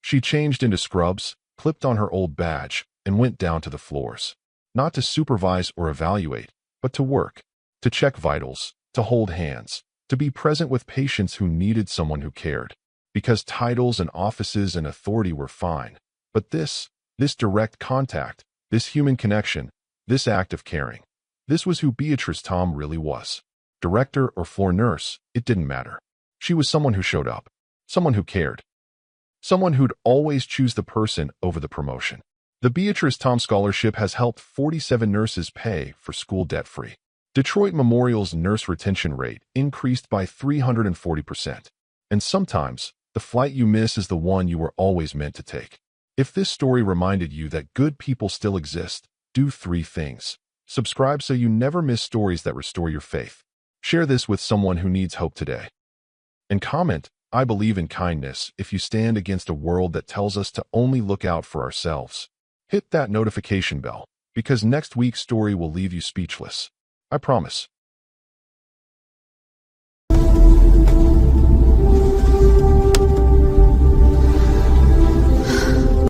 She changed into scrubs, clipped on her old badge, and went down to the floors. Not to supervise or evaluate, but to work. To check vitals, to hold hands, to be present with patients who needed someone who cared. Because titles and offices and authority were fine. But this direct contact, this human connection, this act of caring, this was who Beatrice Tom really was. Director or floor nurse, it didn't matter. She was someone who showed up, someone who cared, someone who'd always choose the person over the promotion. The Beatrice Tom Scholarship has helped 47 nurses pay for school debt-free. Detroit Memorial's nurse retention rate increased by 340%. And sometimes, the flight you miss is the one you were always meant to take. If this story reminded you that good people still exist, do 3 things. Subscribe so you never miss stories that restore your faith. Share this with someone who needs hope today. And comment, I believe in kindness, if you stand against a world that tells us to only look out for ourselves. Hit that notification bell, because next week's story will leave you speechless. I promise.